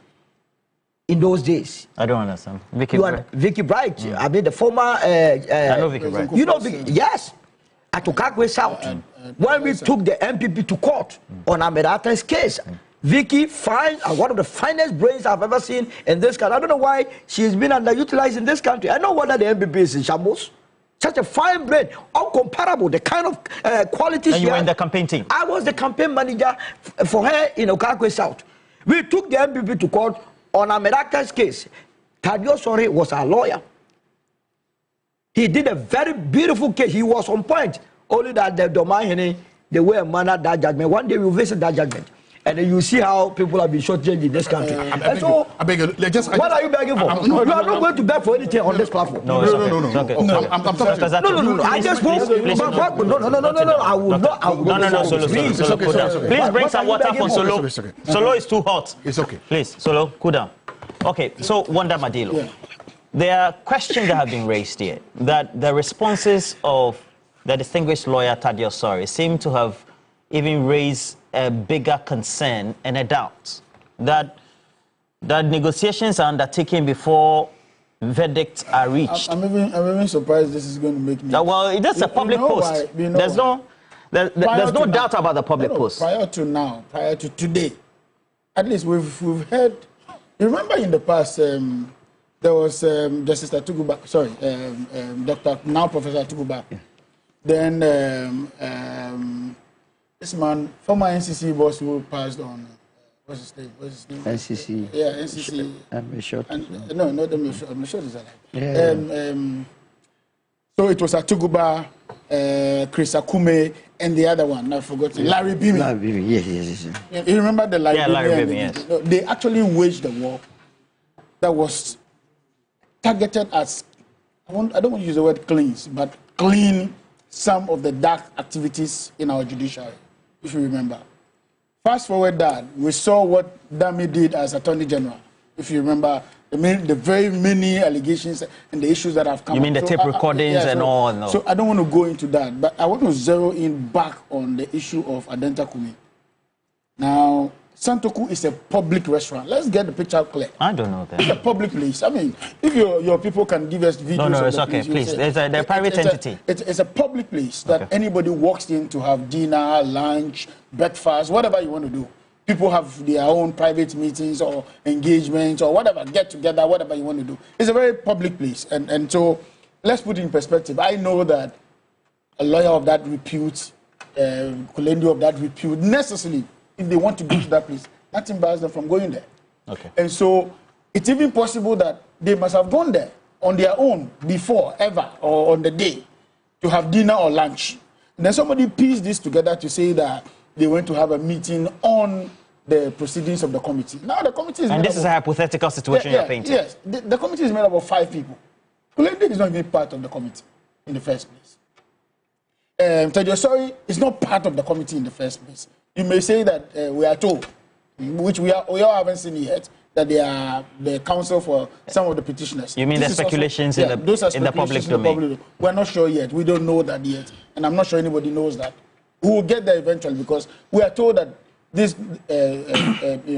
in those days. I don't understand. Vicky Bright? Vicky Bright, I mean the former... I know Vicky Bright. You know, yes. At Okakwe South, when we took the MPP to court on Ahmed Atta's case, Vicky finds one of the finest brains I've ever seen in this country. I don't know why she's been underutilized in this country. I know whether the MPP is in shambles. Such a fine brain, uncomparable, the kind of quality and she you were had. in the campaign team? I was the campaign manager for her in Okakwe South. We took the MPP to court on Ahmed Atta's case. Tadio Sori was our lawyer. He did a very beautiful case. He was on point. Only that the domain, the way a manner that judgment. One day we'll visit that judgment. And then you see how people have been shortchanged in this country. And so, what are you begging for? You are not going to beg for anything on this platform. No, okay. I'm talking. I just want. No. I will not. No, Solo, cool down. Please bring some water for Solo. Solo is too hot. It's okay. Please, Solo, cool down. Okay, so Wanda Madilo. Yeah. There are questions that have been raised here that the responses of the distinguished lawyer Tadio Sori seem to have even raised a bigger concern and a doubt that negotiations are undertaken before verdicts are reached. I'm even surprised this is going to make me. Well, that's a public post. There's no doubt about the public post. Prior to today, at least we've heard. You remember in the past, there was Justice Atuguba, Dr. now Professor Atuguba. Yeah. Then this man, former NCC boss who passed on, what's his name? NCC. Yeah, NCC. I'm sure. No, not I'm sure he's alive. Yeah. So it was Atuguba, Chris Akume, and the other one, I forgot. Larry Bimi. Larry Bimi, yes. You remember the Larry Bimi? Yeah, Larry Bimi, yes. They actually waged a war that was targeted as, I don't want to use the word cleanse, but clean some of the dark activities in our judiciary, if you remember. Fast forward that, we saw what Dami did as Attorney General, if you remember, the very many allegations and the issues that have come up. You mean the tape recordings and all? No. So I don't want to go into that, but I want to zero in back on the issue of Adenta Kumi. Now, Santoku is a public restaurant. Let's get the picture clear. I don't know that. It's a public place. I mean, if your people can give us videos. No, it's okay. Please, they're a private entity. It's a public place that anybody walks in to have dinner, lunch, breakfast, whatever you want to do. People have their own private meetings or engagements or whatever, get together, whatever you want to do. It's a very public place. And so let's put it in perspective. I know that a lawyer of that repute, Kulendi of that repute, necessarily, if they want to go to that place, nothing bars them from going there. Okay. And so it's even possible that they must have gone there on their own before, ever, or on the day to have dinner or lunch. And then somebody pieced this together to say that they went to have a meeting on the proceedings of the committee. Now the committee is and this is a hypothetical situation you're painting. Yes, the committee is made up of 5 people. Kulendi is not even part of the committee in the first place. Tejosori is not part of the committee in the first place. You may say that we are told, which we all haven't seen yet, that they are the counsel for some of the petitioners. You mean the speculations in the public domain? We're not sure yet. We don't know that yet. And I'm not sure anybody knows that. We will get there eventually because we are told that these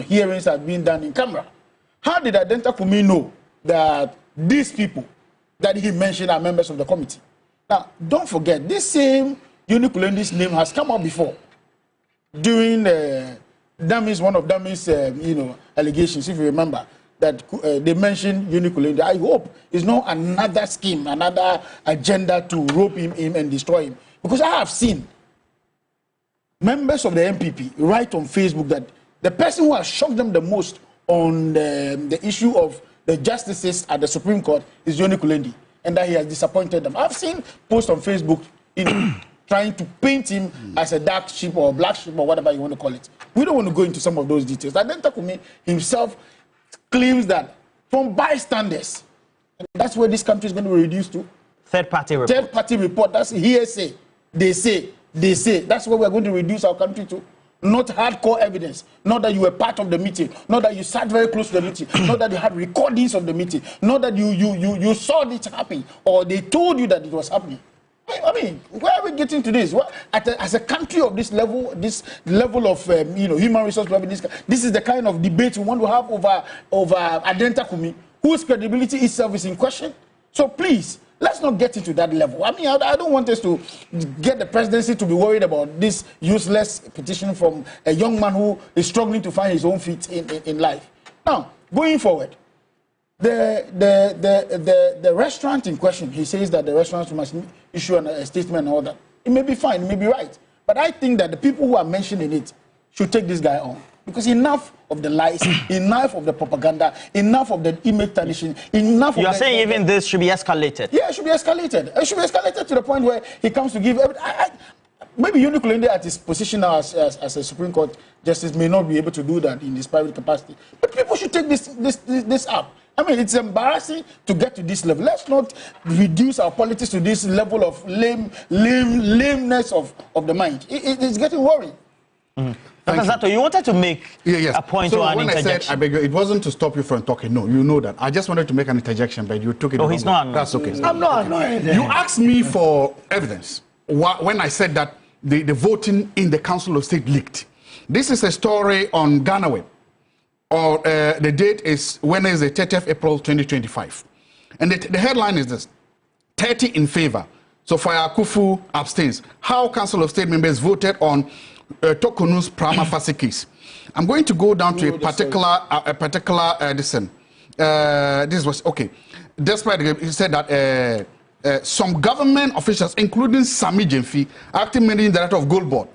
hearings have been done in camera. How did Adenta Kumi know that these people that he mentioned are members of the committee? Now, don't forget, this same Unikulendi's name has come up before during Dami's, one of Dami's, allegations, if you remember, that they mentioned Unikulendi. I hope it's not another scheme, another agenda to rope him in and destroy him. Because I have seen members of the MPP write on Facebook that the person who has shocked them the most on the issue of the justices at the Supreme Court is Unikulendi, and that he has disappointed them. I've seen posts on Facebook, trying to paint him as a dark sheep or black sheep or whatever you want to call it. We don't want to go into some of those details. Adenta Kumi himself claims that from bystanders, and that's where this country is going to be reduced to. Third-party report. Third-party report. That's hearsay. They say. That's what we're going to reduce our country to. Not hardcore evidence. Not that you were part of the meeting. Not that you sat very close to the meeting. Not that you had recordings of the meeting. Not that you saw it happen or they told you that it was happening. I mean, where are we getting to this? As a country of this level of human resource level, this is the kind of debate we want to have over Adenta Kumi, whose credibility itself is in question. So please, let's not get into that level. I mean, I don't want us to get the presidency to be worried about this useless petition from a young man who is struggling to find his own feet in life. Now, going forward, the restaurant in question, he says that the restaurant must issue a statement and all that. It may be fine, it may be right. But I think that the people who are mentioning it should take this guy on. Because enough of the lies, enough of the propaganda, enough of the image tarnishing, enough of You're saying even this should be escalated? Yeah, it should be escalated. It should be escalated to the point where he comes to give maybe Unikulende at his position now as a Supreme Court justice may not be able to do that in his private capacity. But people should take this up. I mean, it's embarrassing to get to this level. Let's not reduce our politics to this level of lameness of the mind. It's getting worrying. Zato, you wanted to make a point or an interjection. I said, I beg you, it wasn't to stop you from talking. No, you know that. I just wanted to make an interjection, but you took it. Oh, he's not. That's okay. I'm not annoyed. You asked me for evidence when I said that the voting in the Council of State leaked. This is a story on Ghana Web. Or the date is Wednesday, 30th April 2025. And the headline is this: 30 in favor. So Faya Kufu abstains. How Council of State members voted on Tokonu's prima facie case. I'm going to go down to a particular this was okay. Despite he said that some government officials, including Sami Jemfi, acting managing director of Gold Board,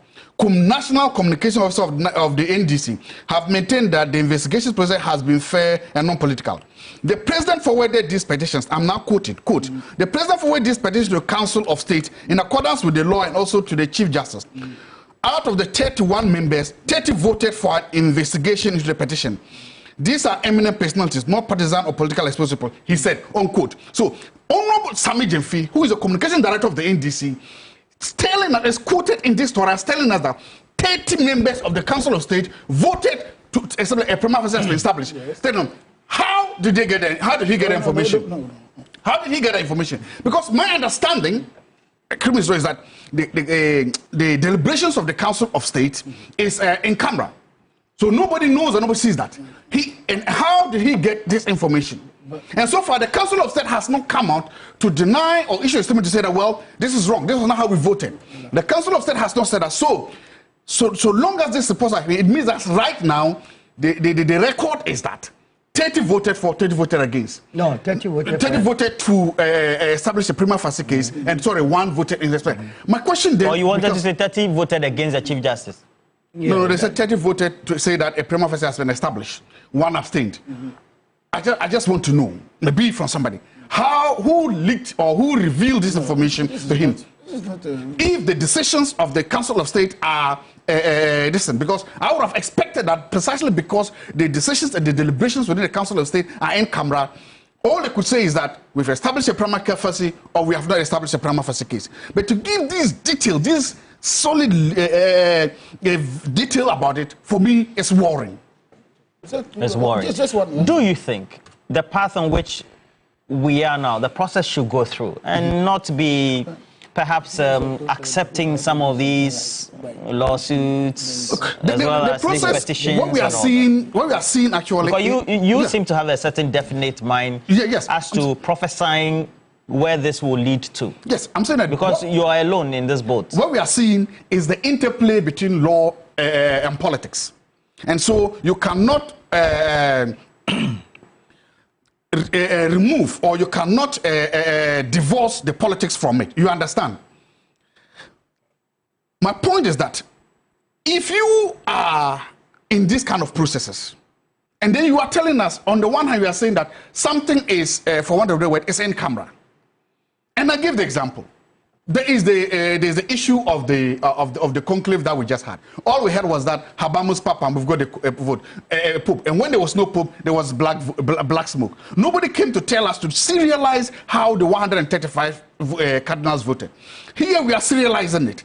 National Communication Officer of the NDC, have maintained that the investigation process has been fair and non-political. The president forwarded these petitions. I'm now quoted. Quote: the president forwarded these petitions to the Council of State in accordance with the law and also to the Chief Justice. Out of the 31 members, 30 voted for an investigation into the petition. These are eminent personalities, not partisan or political exposed people, he said, unquote. So, Honorable Sami Jemfi, who is the communication director of the NDC, is quoted in this story as telling us that 30 members of the Council of State voted to establish a prima facie has been established. Yes. Tell them, how did he get the information? How did he get the information? Because my understanding, is that the deliberations of the Council of State is in camera. So nobody knows and nobody sees that. And how did he get this information? And so far, the Council of State has not come out to deny or issue a statement to say that, well, this is wrong. This is not how we voted. The Council of State has not said that. So long as this is supposed to happen, it means that right now, the record is that 30 voted for, 30 voted against. No, 30 voted 30 voted to establish a prima facie case, and sorry, 1 voted in respect. My question then... Or you wanted to say 30 voted against the Chief Justice? Yeah, no, they said 30 voted to say that a prima facie has been established. 1 abstained. I just want to know, maybe from somebody, who leaked or who revealed this information to him? If the decisions of the Council of State are distant, because I would have expected that precisely because the decisions and the deliberations within the Council of State are in camera, All they could say is that we've established a prima facie or we have not established a prima facie case. But to give this detail, this solid detail about it, for me, is worrying. It's worrying. Do you think the path on which we are now, the process should go through and not be perhaps accepting some of these lawsuits as well as these petitions? What we are seeing actually... Because you seem to have a certain definite mind as to prophesying where this will lead to. Yes, I'm saying that... Because you are alone in this boat. What we are seeing is the interplay between law and politics. And so you cannot... remove or you cannot divorce the politics from it. You understand? My point is that if you are in this kind of processes and then you are telling us, on the one hand, you are saying that something is, for want of the word, is in camera. And I give the example. There's the issue of the conclave that we just had. All we had was that Habamus Papa, and we've got a pope. And when there was no pope, there was black smoke. Nobody came to tell us to serialize how the 135 cardinals voted. Here we are serializing it.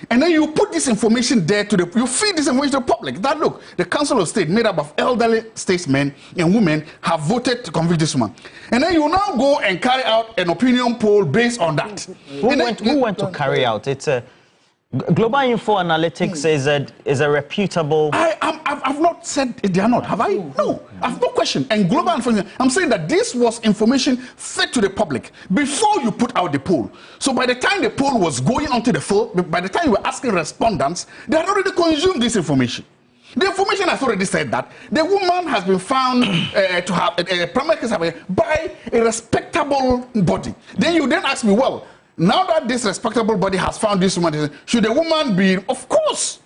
And then you put this information there you feed this information to the public. That look, the Council of State made up of elderly statesmen and women have voted to convict this woman. And then you now go and carry out an opinion poll based on that. Who went to carry out? It's a Global Info Analytics is a reputable... I've not said they are not, have I? No, I've no question. And Global Info, I'm saying that this was information fed to the public before you put out the poll. So by the time the poll was going onto the field, by the time you were asking respondents, they had already consumed this information. The information has already said that the woman has been found to have a primary case by a respectable body. Then you ask me, well, now that this respectable body has found this woman, should the woman be? Of course,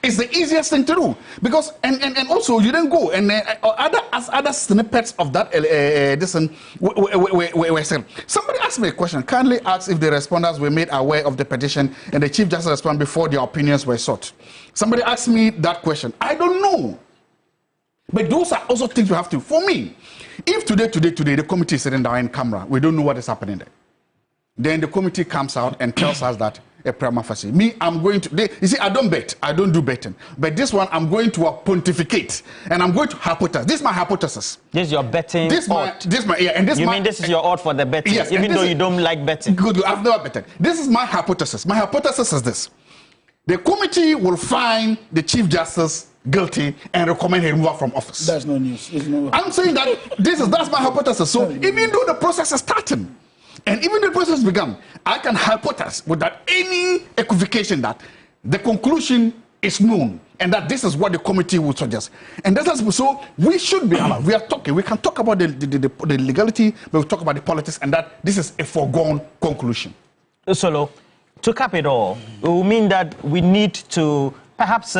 it's the easiest thing to do, because and also you didn't go and other snippets of that were said. Somebody asked me a question. Kindly ask if the respondents were made aware of the petition and the Chief Justice responded before their opinions were sought. Somebody asked me that question. I don't know, but those are also things you have to. For me, if today the committee is sitting down in camera, we don't know what is happening there. Then the committee comes out and tells us that a prima facie. Me, I'm going to... you see, I don't bet. I don't do betting. But this one, I'm going to pontificate. And I'm going to hypothesize. This is my hypothesis. This is your betting odd. You mean this is your odd for the betting? Yes, even though you don't like betting? Good. I've never betted. This is my hypothesis. My hypothesis is this. The committee will find the Chief Justice guilty and recommend him removal from office. That's no news. I'm saying that that's my hypothesis. So even though the process is starting, and even the process began, I can hypothesize without any equivocation that the conclusion is known and that this is what the committee would suggest. And that's so we should be allowed. We can talk about the legality, but we'll talk about the politics, and that this is a foregone conclusion. Solo, to cap it all, it will mean that we need to perhaps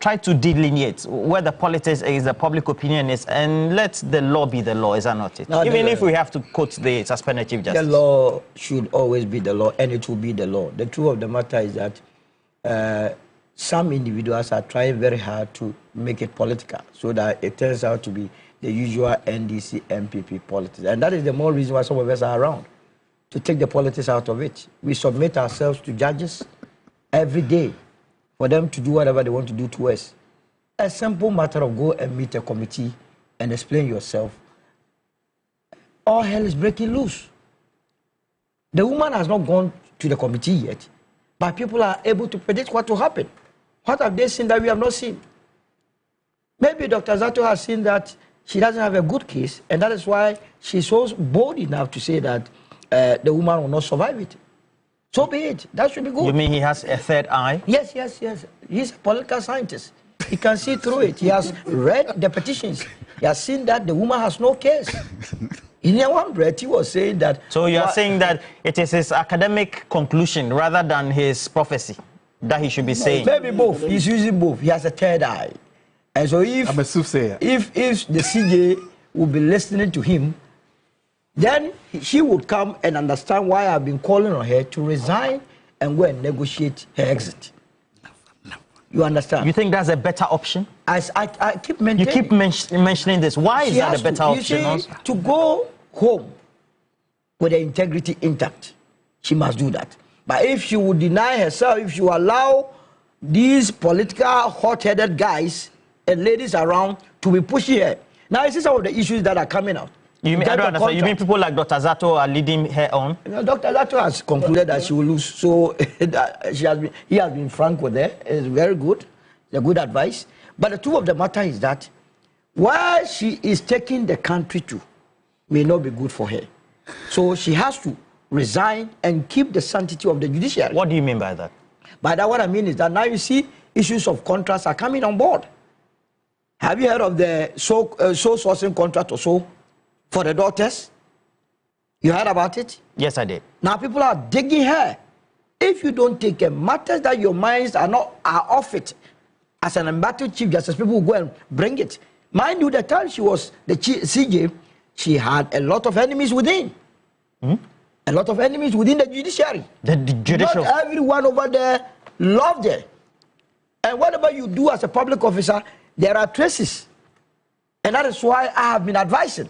try to delineate where the politics is, the public opinion is, and let the law be the law, is that not it? No, even if we have to quote the suspended Chief Justice. The law should always be the law, and it will be the law. The truth of the matter is that some individuals are trying very hard to make it political, so that it turns out to be the usual NDC, MPP politics. And that is the more reason why some of us are around, to take the politics out of it. We submit ourselves to judges every day, for them to do whatever they want to do to us. A simple matter of go and meet a committee and explain yourself. All hell is breaking loose. The woman has not gone to the committee yet, but people are able to predict what will happen. What have they seen that we have not seen? Maybe Dr. Zato has seen that she doesn't have a good case, and that is why she's so bold enough to say that the woman will not survive it. So be it. That should be good. You mean he has a third eye? Yes. He's a political scientist. He can see through it. He has read the petitions. He has seen that the woman has no case. In one breath, he was saying that... So you are saying that it is his academic conclusion rather than his prophecy that he should be saying? Maybe both. He's using both. He has a third eye. And so if... I'm a soothsayer. If the CJ will be listening to him, then she would come and understand why I've been calling on her to resign and go and negotiate her exit. You understand? You think that's a better option? As I keep maintaining. You keep mentioning this. Why is that a better option? You see, to go home with the integrity intact, she must do that. But if she would deny herself, if she will allow these political hot-headed guys and ladies around to be pushing her. Now, you see some of the issues that are coming out. You mean, I don't understand. You mean people like Dr. Zato are leading her on? You know, Dr. Zato has concluded that she will lose. So he has been frank with her. It's very good. It's a good advice. But the truth of the matter is that where she is taking the country to may not be good for her. So she has to resign and keep the sanctity of the judiciary. What do you mean by that? By that, what I mean is that now you see issues of contracts are coming on board. Have you heard of the sole sourcing contract or so for the daughters? You heard about it? Yes, I did. Now people are digging her. If you don't take care, matters that your minds are off it. As an embattled chief justice, people will go and bring it. Mind you, the time she was the CJ, she had a lot of enemies within. A lot of enemies within the judiciary. The judicial. Not everyone over there loved her. And whatever you do as a public officer, there are traces. And that is why I have been advising.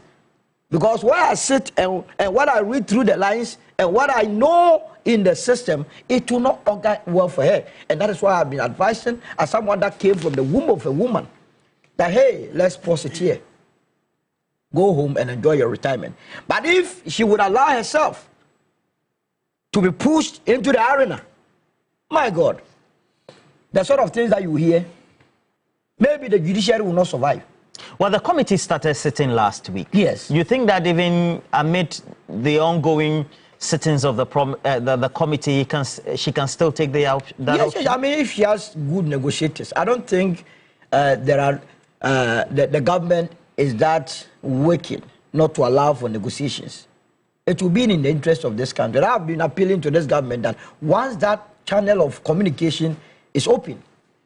Because where I sit and what I read through the lines and what I know in the system, it will not augur well for her. And that is why I've been advising as someone that came from the womb of a woman that, hey, let's pause it here. Go home and enjoy your retirement. But if she would allow herself to be pushed into the arena, my God, the sort of things that you hear, maybe the judiciary will not survive. Well, the committee started sitting last week. Yes. You think that even amid the ongoing sittings of the committee, she can still take that option? Yes, I mean, if she has good negotiators, I don't think the government is that wicked not to allow for negotiations. It will be in the interest of this country. I have been appealing to this government that once that channel of communication is open,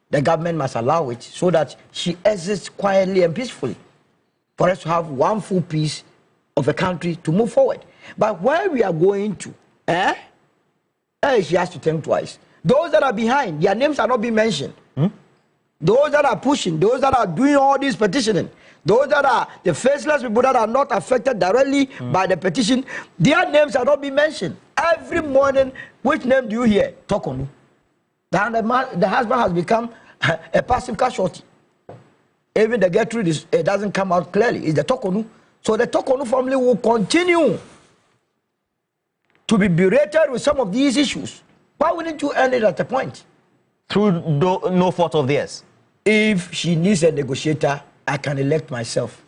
the government must allow it so that she exists quietly and peacefully for us to have one full piece of a country to move forward. But where we are going to, she has to think twice. Those that are behind, their names are not being mentioned. Those that are pushing, those that are doing all this petitioning, those that are the faceless people that are not affected directly by the petition, their names are not being mentioned. Every morning, which name do you hear? Tokonu. The husband has become a passive casualty. Even the Gertrude it doesn't come out clearly. It's the Tokonu. So the Tokonu family will continue to be berated with some of these issues. Why wouldn't you end it at a point? Through no fault of theirs. If she needs a negotiator, I can elect myself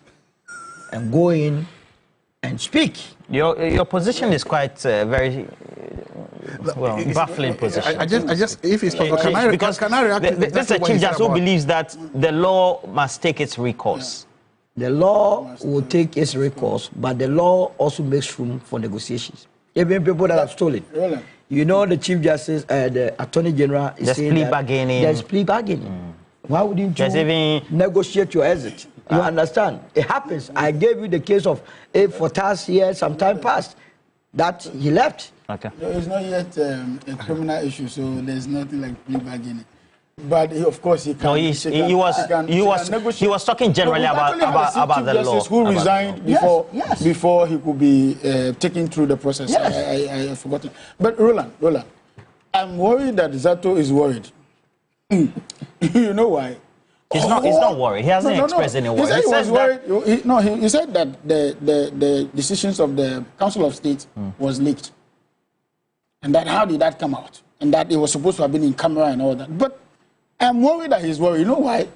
and go in and speak. Your position is quite very baffling position. I just if it's possible, can I react? This is a chief justice who believes that the law must take its recourse. The law will take its recourse, but the law also makes room for negotiations. Even people that have stolen. Really? You know, the chief justice, the attorney general is saying plea bargaining. There's plea bargaining. Why wouldn't you negotiate your exit? You understand? It happens. I gave you the case of A. Fortas here some time past that he left. Okay. No, it's not yet a criminal issue, so there's nothing like plea bargaining. But of course, he can. No, he was talking generally about the law. Who resigned before he could be taken through the process. Yes. I forgot it. But Roland, I'm worried that Zato is worried. You know why? He's not worried. He hasn't expressed any worry. He said he was worried. He said that the decisions of the Council of State was leaked. And that how did that come out? And that it was supposed to have been in camera and all that. But I'm worried that he's worried. You know why?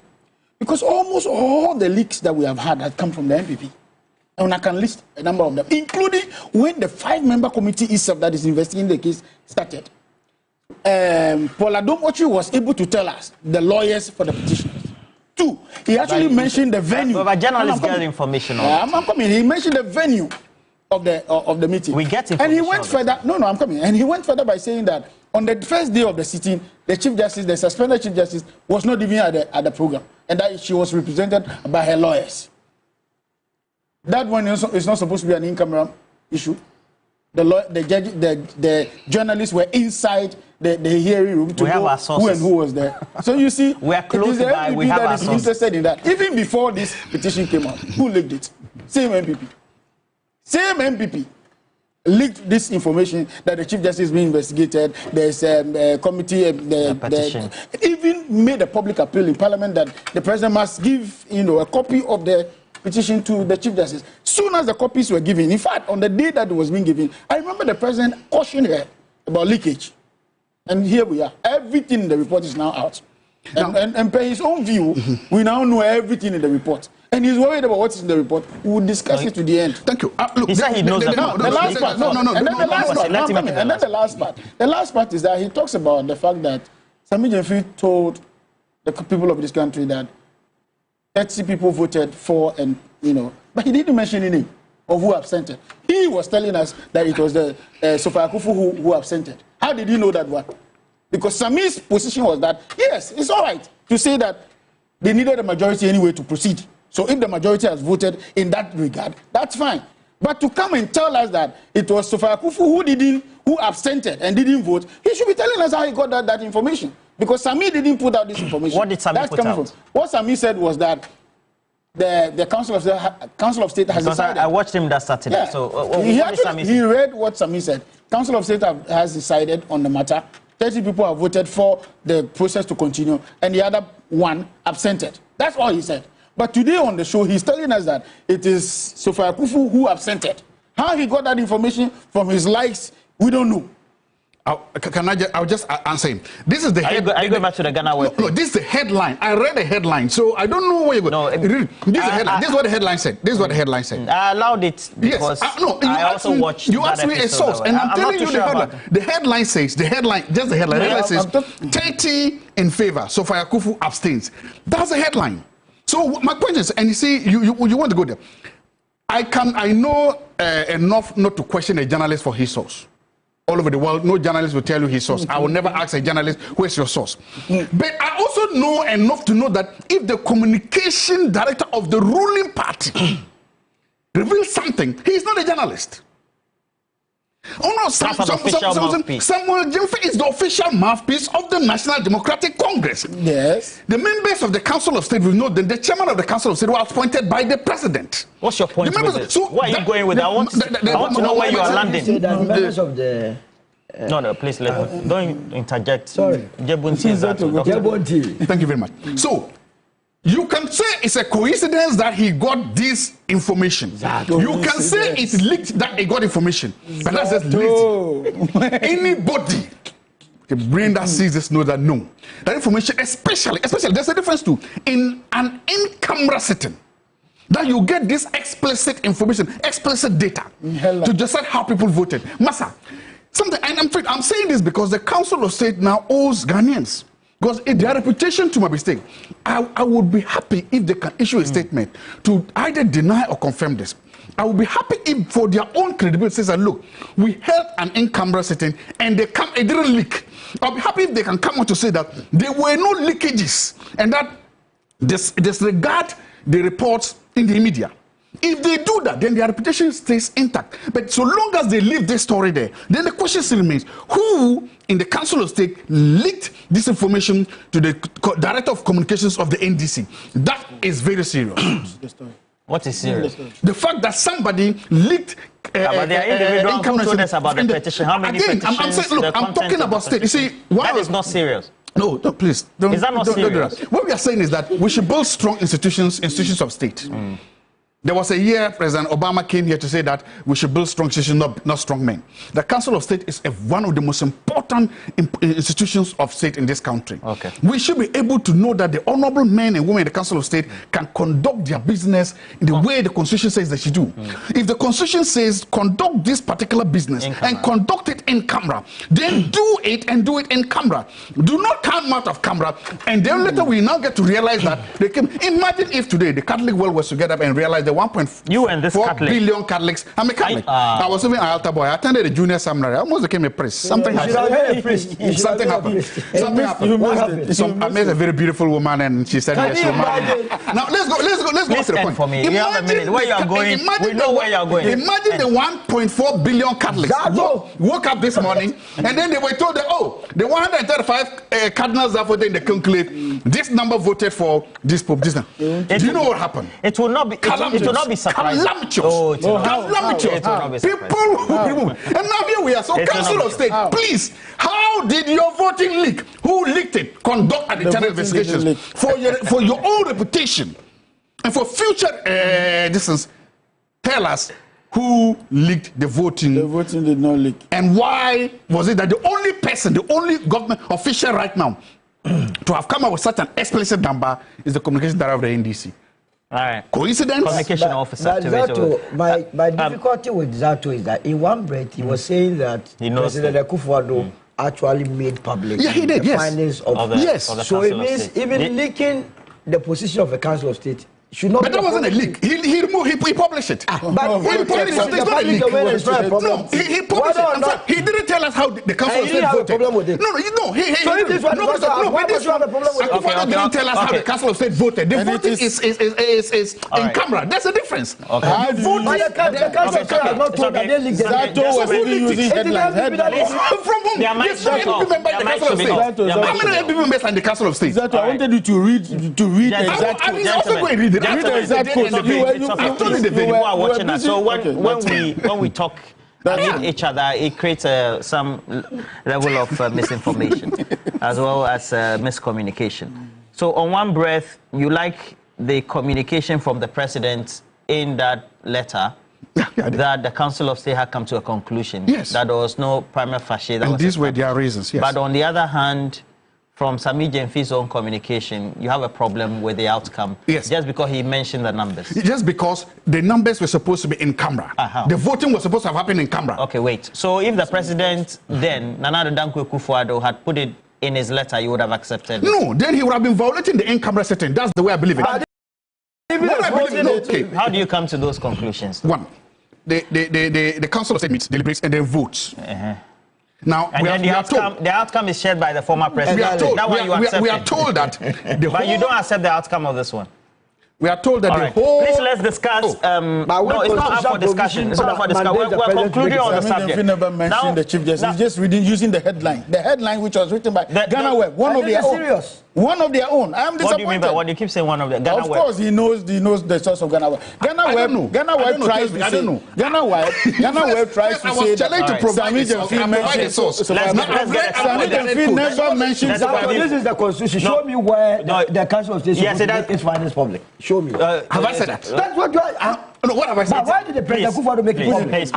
Because almost all the leaks that we have had have come from the MPP. And I can list a number of them, including when the 5-member committee itself that is investigating the case started. Paul Adomochi was able to tell us the lawyers for the petitioners. 2, he actually mentioned the venue. But journalists get information on it. I'm coming. He mentioned the venue of the meeting. We get information. And he went further. No, I'm coming. And he went further by saying that on the first day of the sitting, the Chief Justice, the suspended Chief Justice, was not even at the program, and that she was represented by her lawyers. That one is not supposed to be an in-camera issue. the journalists were inside the hearing room to know who and who was there. So you see, we are close by. We have that is interested in that. Even before this petition came out, who leaked it? Same MPP. Same MPP leaked this information that the Chief Justice is being investigated. There's a committee, petition. Even made a public appeal in Parliament that the President must give, a copy of the petition to the Chief Justice. Soon as the copies were given, in fact, on the day that it was being given, I remember the President cautioned her about leakage. And here we are. Everything in the report is now out. And per his own view, we now know everything in the report. And he's worried about what's in the report. We'll discuss it to the end. Thank you. Look, he said he knows about the last part. The last part is that he talks about the fact that Sami Jemfi told the people of this country that 30 people voted for, and but he didn't mention any name of who absented. He was telling us that it was the Sophia Akufu who absented. How did he know that one? Because Sami's position was that yes, it's all right to say that they needed a majority anyway to proceed. So if the majority has voted in that regard, that's fine. But to come and tell us that it was Sophia Akufu who absented and didn't vote, he should be telling us how he got that information. Because Sami didn't put out this information. What did Sami put out? What Sami said was that the Council of State has decided. I watched him that Saturday. Yeah. So he read what Sami said. Council of State has decided on the matter. 30 people have voted for the process to continue, and the other one absented. That's all he said. But today on the show, he's telling us that it is Sophia Akufu who absented. How he got that information from his likes, we don't know. I'll just answer him. This is the headline. Are you going back to the Ghana web? No, this is the headline. I read the headline, so I don't know where you're going. No, this is what the headline said. This is what the headline said. I allowed it because I also watched. You asked me a source, and I'm telling you the headline. The headline says, the headline says, 30 in favor, Sophia Akufu abstains. That's the headline. So my point is, and you see, you want to go there. I know enough not to question a journalist for his source. All over the world, no journalist will tell you his source. I will never ask a journalist, where's your source? But I also know enough to know that if the communication director of the ruling party reveals something, he is not a journalist. Oh no, Samuel Jemfi is the official mouthpiece of the National Democratic Congress. Yes. The members of the Council of State will know that the chairman of the Council of State was appointed by the president. What's your point with this? So where are you going with that? I want to know where you are landing. Members of the... No, please, don't interject. Sorry. Thank you very much. So, you can say it's a coincidence that he got this information. You can say it's leaked that he got information. But that's just leaked. Anybody, the brain that sees this knows that no. That information, especially, there's a difference too. In an in-camera setting, that you get this explicit information, explicit data to decide how people voted. Massa, and I'm saying this because the Council of State now owes Ghanaians. Because their reputation to my mistake, I would be happy if they can issue a statement to either deny or confirm this. I would be happy if for their own credibility say, look, we held an in-camera sitting and it didn't leak. I'll be happy if they can come out to say that there were no leakages and that disregard the reports in the media. If they do that, then their reputation stays intact. But so long as they leave this story there, then the question still remains, who in the Council of State leaked this information to the Director of Communications of the NDC? That is very serious. What is serious? The fact that somebody leaked... but there are individuals who told us about the petition. How many petitions? I'm saying, look, I'm talking about state. You see, that is not serious. No, please. Is that not serious? What we are saying is that we should build strong institutions of state. There was a year President Obama came here to say that we should build strong institutions, not strong men. The Council of State is one of the most important institutions of state in this country. Okay. We should be able to know that the honorable men and women in the Council of State can conduct their business in the way the Constitution says they should do. If the Constitution says conduct this particular business and conduct it in camera, then do it and do it in camera. Do not come out of camera and then later we now get to realize that they came. Imagine if today the Catholic world was to get up and realize that 1.4 billion Catholics. I'm a Catholic. I was even an altar boy. I attended a junior seminary. I almost became a priest. Something happened. Something happened. Something happened. I met a very beautiful woman, and she said yes. Now let's go to the point. For me. You have a minute. Where you are going? We know where you are going. Imagine the 1.4 billion Catholics woke up this morning, and then they were told that the 135 cardinals that voted in the conclave, this number voted for this pope. Do you know what happened? It will not be. It will not be surprising. Calamitous. Calamitous. People who remove. And now here we are. So, Council of State, please, how did your voting leak? Who leaked it? Conduct an internal investigations for your own reputation and for future distance. Tell us who leaked the voting. The voting did not leak. And why was it that the only person, the only government official right now to have come up with such an explicit number is the communication director of the NDC? All right. Coincidence? Communication officer. But my difficulty with Zato is that in one breath he was saying that President Akufo-Addo actually made public the findings of the so it means even leaking the position of the Council of State should not. But that wasn't a leak. He published it. But he published it. It's not a leak. No, he published it. In fact, he didn't tell us how the Council of State voted. Problem with it. No. He didn't tell us how the Council of State voted. The voting is in camera. That's the difference. The Council of State has not told that they leaked the Zato was using headlines. From whom? There are so many people members in the Council of State. How many people members in the Council of State? Zato, I wanted you to read exactly. I mean, also go and read it. People are watching us. So when we talk and each other, it creates some level of misinformation as well as miscommunication. So on one breath, you like the communication from the president in that letter that the Council of State had come to a conclusion that there was no prima facie. And these were their reasons, yes. But on the other hand, from Sami Jemfi's own communication, you have a problem with the outcome. Yes. Just because he mentioned the numbers. Just because the numbers were supposed to be in camera. The voting was supposed to have happened in camera. Okay, wait. So if the president then, Nana Dankwa Akufo-Addo, had put it in his letter, you would have accepted it? No, then he would have been violating the in-camera setting. That's the way I believe it. How do you come to those conclusions? One, the Council of State meets, deliberates, and then votes. Now, the outcome is shared by the former president. We are told that. But you don't accept the outcome of this one. We are told that the whole... Please, let's discuss... no, it's not up for discussion. It's not up for discussion. We're concluding on the subject. Never mentioned the Chief Justice. He's just using the headline. The headline which was written by Ghana Web, one of their own. One of their own. I am disappointed. What do you mean by what? You keep saying one of their Ghana Web. Of course, he knows the source of Ghana Web. Ghana Web tries to say... I don't know. Ghana Web tries to say... I was challenged to provide the source. Sami Jemfi never mentioned... This is the Constitution. Show me where the Council of State should make its findings public. Show me. Have I said that? That's what you are... No, what have I said? But why did the President Akufo-Addo make it public? Please.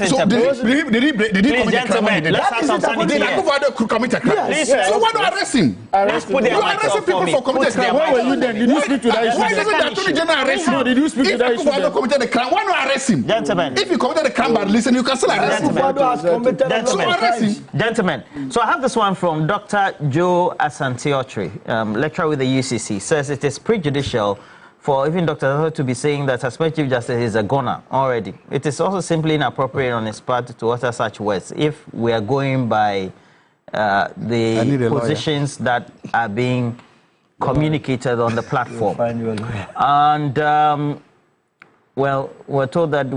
So did he commit a crime? Let's have some sanity here. Did Akufo-Addo commit a crime? So why don't I arrest him? You arrested people for committing a crime. Where were you then? Did you speak to that issue? Why doesn't the Attorney General arrest him? Did you speak to that issue? If Akufo-Addo committed a crime, why not arrest him? Gentlemen. If he committed a crime by listening, you can still arrest him. Akufo-Addo has committed a crime. Gentlemen, so I have this one from Dr. Joe Asante-Otri, lecturer with the UCC, says it is prejudicial for even Dr. Zato to be saying that Suspect Chief Justice is a goner already. It is also simply inappropriate on his part to utter such words if we are going by the positions that are being communicated on the platform. And, well, we're told that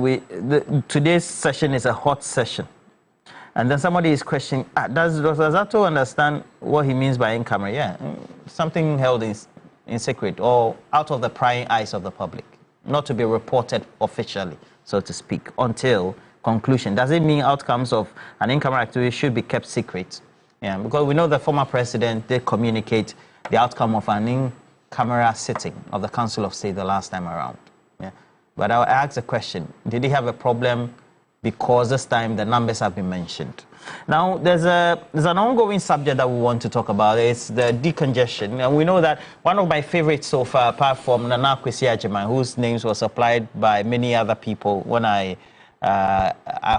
today's session is a hot session. And then somebody is questioning, does Dr. Zato understand what he means by in-camera? Yeah, something held in secret or out of the prying eyes of the public, not to be reported officially, so to speak, until conclusion. Does it mean outcomes of an in-camera activity should be kept secret? Yeah, because we know the former president did communicate the outcome of an in-camera sitting of the Council of State the last time around. Yeah, but I asked the question, did he have a problem because this time the numbers have been mentioned? Now, there's an ongoing subject that we want to talk about. It's the decongestion. And we know that one of my favorites so far, apart from Nana Kwesi Agyeman, whose names were supplied by many other people when I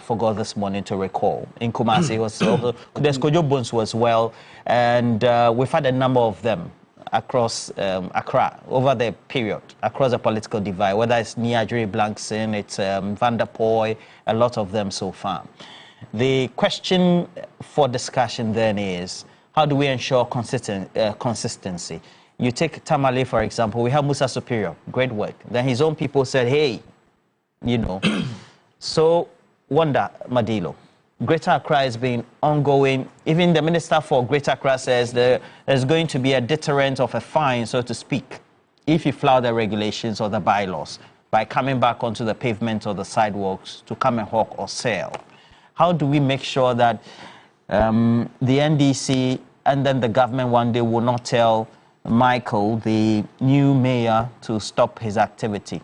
forgot this morning to recall. In Kumasi, there's Kojo Bonsu as well. And we've had a number of them across Accra over the period, across the political divide, whether it's Niajiri Blankson, it's Van der Poy, a lot of them so far. The question for discussion then is, how do we ensure consistency? You take Tamale, for example. We have Musa Superior, great work. Then his own people said, hey, you know. So, Wanda Madilo, Greater Accra has been ongoing. Even the Minister for Greater Accra says there's going to be a deterrent of a fine, so to speak, if you flout the regulations or the bylaws by coming back onto the pavement or the sidewalks to come and hawk or sell. How do we make sure that the NDC and then the government one day will not tell Michael, the new mayor, to stop his activity?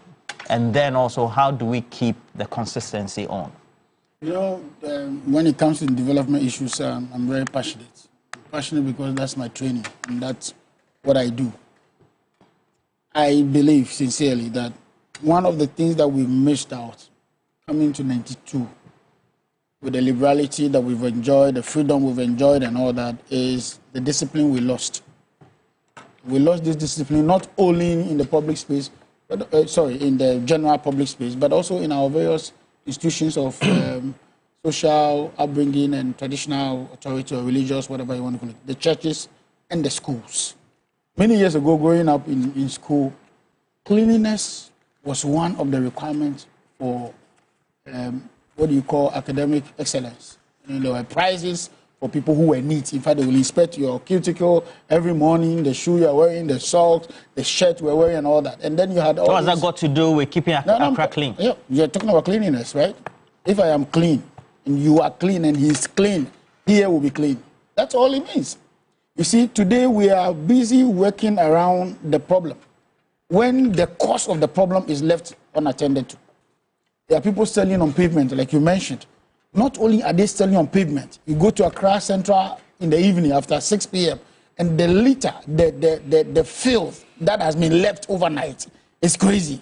And then also, how do we keep the consistency on? You know, when it comes to development issues, I'm very passionate. I'm passionate because that's my training, and that's what I do. I believe sincerely that one of the things that we missed out coming to 92, with the liberality that we've enjoyed, the freedom we've enjoyed and all that, is the discipline we lost. We lost this discipline not only in the public space, but, in the general public space, but also in our various institutions of social upbringing and traditional authority or religious, whatever you want to call it, the churches and the schools. Many years ago, growing up in school, cleanliness was one of the requirements for what do you call academic excellence. You know, there were prizes for people who were neat. In fact, they will inspect your cuticle every morning, the shoe you're wearing, the socks, the shirt you're wearing, and all that. And then you had all What has that got to do with keeping Accra clean? Yeah, you're talking about cleanliness, right? If I am clean, and you are clean, and he's clean, here will be clean. That's all it means. You see, today we are busy working around the problem when the cause of the problem is left unattended to. There are people selling on pavement, like you mentioned. Not only are they selling on pavement, you go to Accra Central in the evening after 6 p.m., and the litter, the filth that has been left overnight is crazy.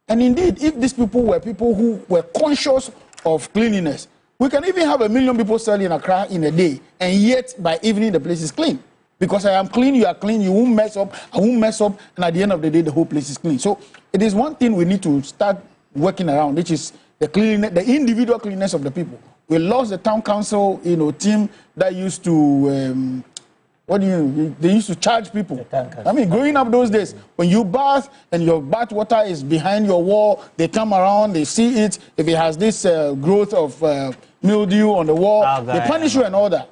And indeed, if these people were people who were conscious of cleanliness, we can even have 1 million people selling in Accra in a day, and yet by evening the place is clean. Because I am clean, you are clean, you won't mess up, I won't mess up, and at the end of the day, the whole place is clean. So it is one thing we need to start working around, which is the cleanliness, the individual cleanliness of the people. We lost the town council, team that used to, they used to charge people. I mean, growing up those days, when you bath and your bath water is behind your wall, they come around, they see it. If it has this growth of mildew on the wall, they punish you and all that.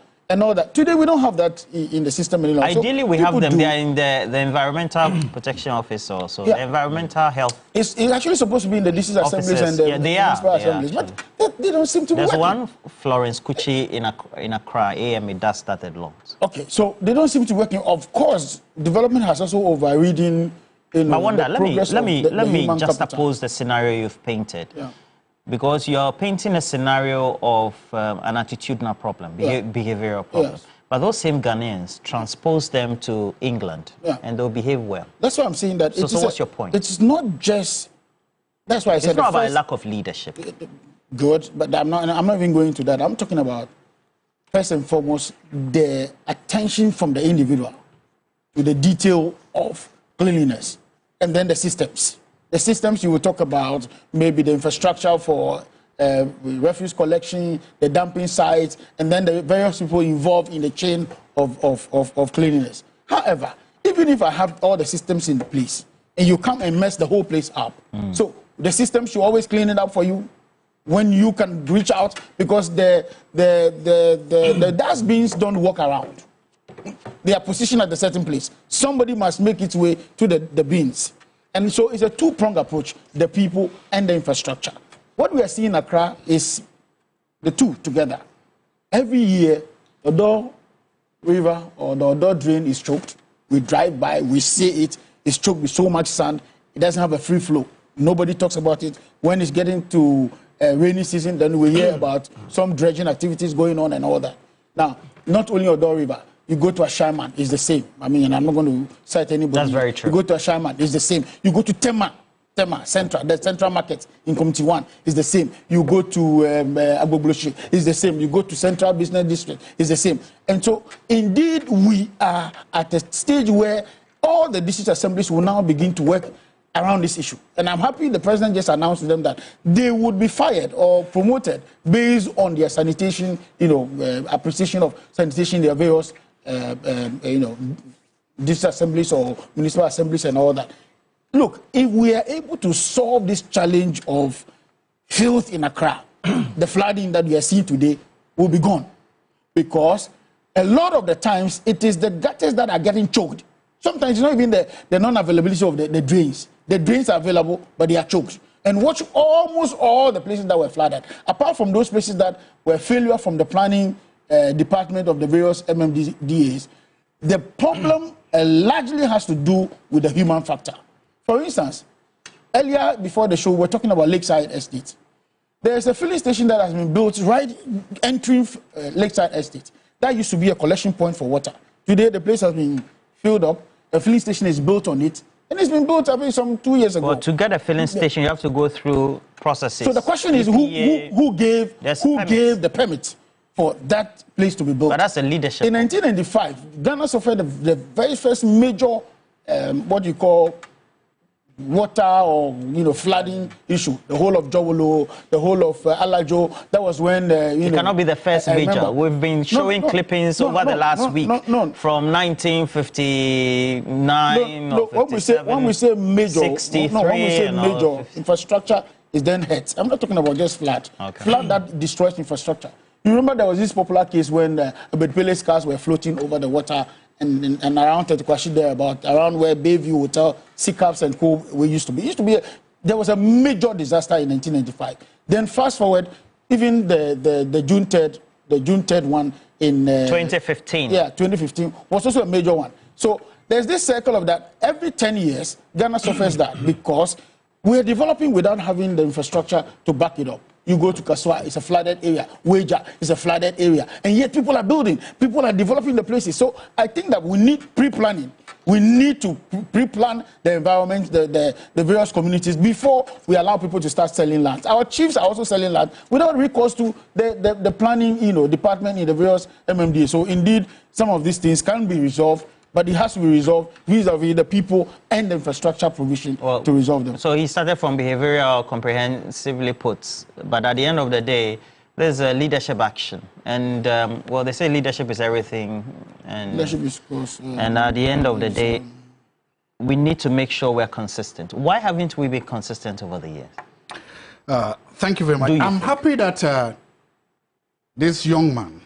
Today, we don't have that in the system anymore. Ideally, so we have them. They are in the Environmental Protection Office also. Yeah. The Environmental Health. It's actually supposed to be in the district assemblies and the municipal assemblies. But they don't seem to be working. There's one, Florence Kuchi in Accra, AMA, that started long. Okay, so they don't seem to be working. Of course, development has also overridden. But Wanda, let me just oppose the scenario you've painted. Yeah. Because you're painting a scenario of an attitudinal problem, behavioral problem. Yes. But those same Ghanaians transpose them to England, and they'll behave well. That's why I'm saying that. So what's your point? It's not just. That's why I said it's not about a lack of leadership. Good, but I'm not even going to that. I'm talking about first and foremost the attention from the individual to the detail of cleanliness, and then the systems. The systems you will talk about, maybe the infrastructure for refuse collection, the dumping sites, and then the various people involved in the chain of cleanliness. However, even if I have all the systems in place, and you come and mess the whole place up, so the system should always clean it up for you when you can reach out, because the dustbins don't walk around. They are positioned at a certain place. Somebody must make its way to the bins. And so it's a two-pronged approach, the people and the infrastructure. What we are seeing in Accra is the two together. Every year, the Odo River or the Odo Drain is choked. We drive by, we see it. It's choked with so much sand. It doesn't have a free flow. Nobody talks about it. When it's getting to rainy season, then we hear about some dredging activities going on and all that. Now, not only Odo River. You go to Ashaiman, it's the same. I mean, I'm not going to cite anybody. That's very true. You go to Ashaiman, it's the same. You go to Tema Central, the Central Market in Committee 1, it's the same. You go to Agbobloshi, it's the same. You go to Central Business District, it's the same. And so, indeed, we are at a stage where all the district assemblies will now begin to work around this issue. And I'm happy the president just announced to them that they would be fired or promoted based on their sanitation, appreciation of sanitation in their various, district assemblies or municipal assemblies and all that. Look, if we are able to solve this challenge of filth in Accra, the flooding that we are seeing today will be gone. Because a lot of the times, it is the gutters that are getting choked. Sometimes it's not even the non-availability of the drains. The drains are available, but they are choked. And watch almost all the places that were flooded. Apart from those places that were failure from the planning department of the various MMDAs, the problem largely has to do with the human factor. For instance, earlier before the show, we were talking about Lakeside Estate. There's a filling station that has been built right entering Lakeside Estate. That used to be a collection point for water. Today, the place has been filled up. A filling station is built on it. And it's been built, I think, some 2 years ago. Well, to get a filling station, you have to go through processes. So the question is, who gave the permit for that place to be built? But that's a leadership. In 1995, Ghana suffered the very first major, what you call, water or flooding issue. The whole of Jowolo, the whole of Alajo. That was when it cannot be the first major. We've been showing clippings over the last week from 1959. When we say major, 63, infrastructure is then hurt. I'm not talking about just flood. Okay. Flood that destroys infrastructure. You remember there was this popular case when Abedpele's cars were floating over the water. And around Tetukwashi there, about around where Bayview Hotel, Seacaps and Co. used to be. There was a major disaster in 1995. Then fast forward, even the June 3rd one in 2015. Yeah, 2015 was also a major one. So there's this circle of that. Every 10 years, Ghana suffers that because we're developing without having the infrastructure to back it up. You go to Kaswa, it's a flooded area. Weja, it's a flooded area. And yet people are building. People are developing the places. So I think that we need pre-planning. We need to pre-plan the environment, the various communities before we allow people to start selling land. Our chiefs are also selling land without recourse to the planning department in the various MMDA. So indeed, some of these things can be resolved, but it has to be resolved vis-a-vis the people and the infrastructure provision to resolve them. So he started from behavioral, comprehensively put, but at the end of the day, there's a leadership action. And, well, they say leadership is everything. And, leadership is close. And at the end of the day, we need to make sure we're consistent. Why haven't we been consistent over the years? Thank you very much. I'm happy that this young man,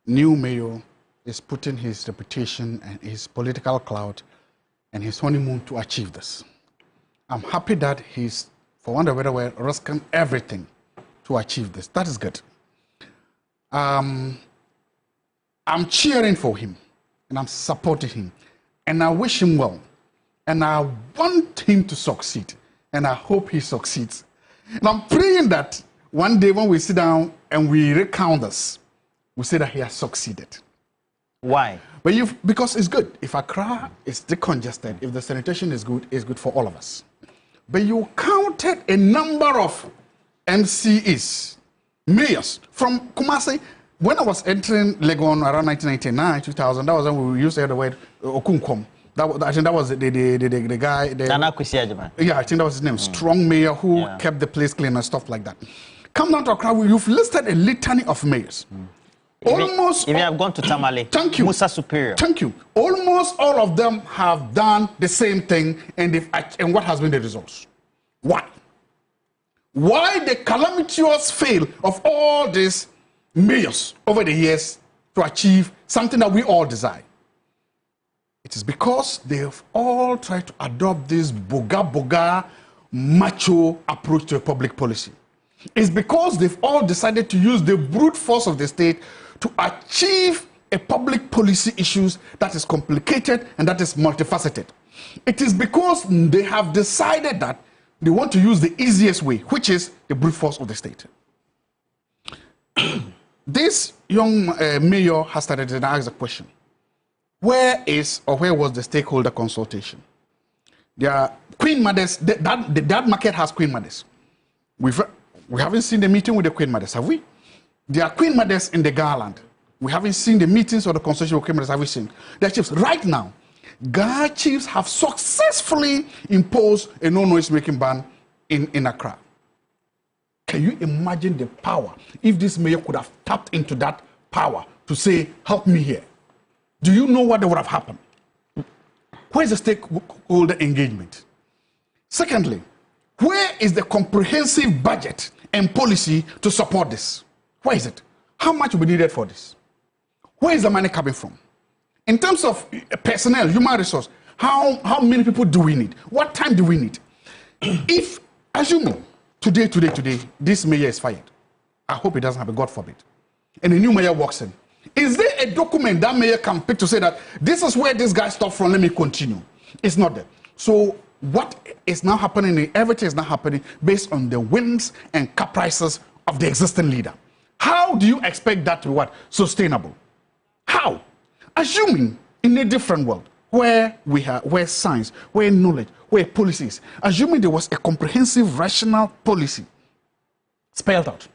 new mayor, is putting his reputation and his political clout and his honeymoon to achieve this. I'm happy that he's, for want of a better word, risking everything to achieve this. That is good. I'm cheering for him and I'm supporting him and I wish him well and I want him to succeed and I hope he succeeds. And I'm praying that one day when we sit down and we recount this, we say that he has succeeded. Why? But because it's good. If Accra is decongested, if the sanitation is good, it's good for all of us. But you counted a number of MCEs, mayors from Kumasi. When I was entering Legon around 1999, 2000, that was when we used to hear the word Okunkom. I think that was the guy. Yeah, I think that was his name. Strong mayor who kept the place clean and stuff like that. Come down to Accra, you've listed a litany of mayors. Almost. If you have gone to Tamale, thank you. Musa Superior. Thank you. Almost all of them have done the same thing, and what has been the results? Why? Why the calamitous fail of all these mayors over the years to achieve something that we all desire? It is because they have all tried to adopt this boga macho approach to a public policy. It's because they've all decided to use the brute force of the state to achieve a public policy issues that is complicated and that is multifaceted. It is because they have decided that they want to use the easiest way, which is the brute force of the state. This young mayor has started to ask the question, where was the stakeholder consultation? There are queen mothers, that market has queen mothers. We haven't seen the meeting with the queen mothers, have we? There are queen mothers in the Garland. We haven't seen the meetings or the consultation with queen mothers, have we seen? The chiefs, right now, Guard chiefs have successfully imposed a no-noise making ban in Accra. Can you imagine the power if this mayor could have tapped into that power to say, help me here? Do you know what would have happened? Where's the stakeholder engagement? Secondly, where is the comprehensive budget and policy to support this? Where is it? How much will be needed for this? Where is the money coming from? In terms of personnel, human resource, how many people do we need? What time do we need? If, assuming today, this mayor is fired, I hope it doesn't happen, God forbid, and a new mayor walks in, is there a document that mayor can pick to say that this is where this guy stopped from, let me continue? It's not there. So what is now happening, everything is now happening based on the whims and caprices of the existing leader. How do you expect that to be what? Sustainable? How? Assuming in a different world where where science, where knowledge, where policies, assuming there was a comprehensive rational policy spelled out,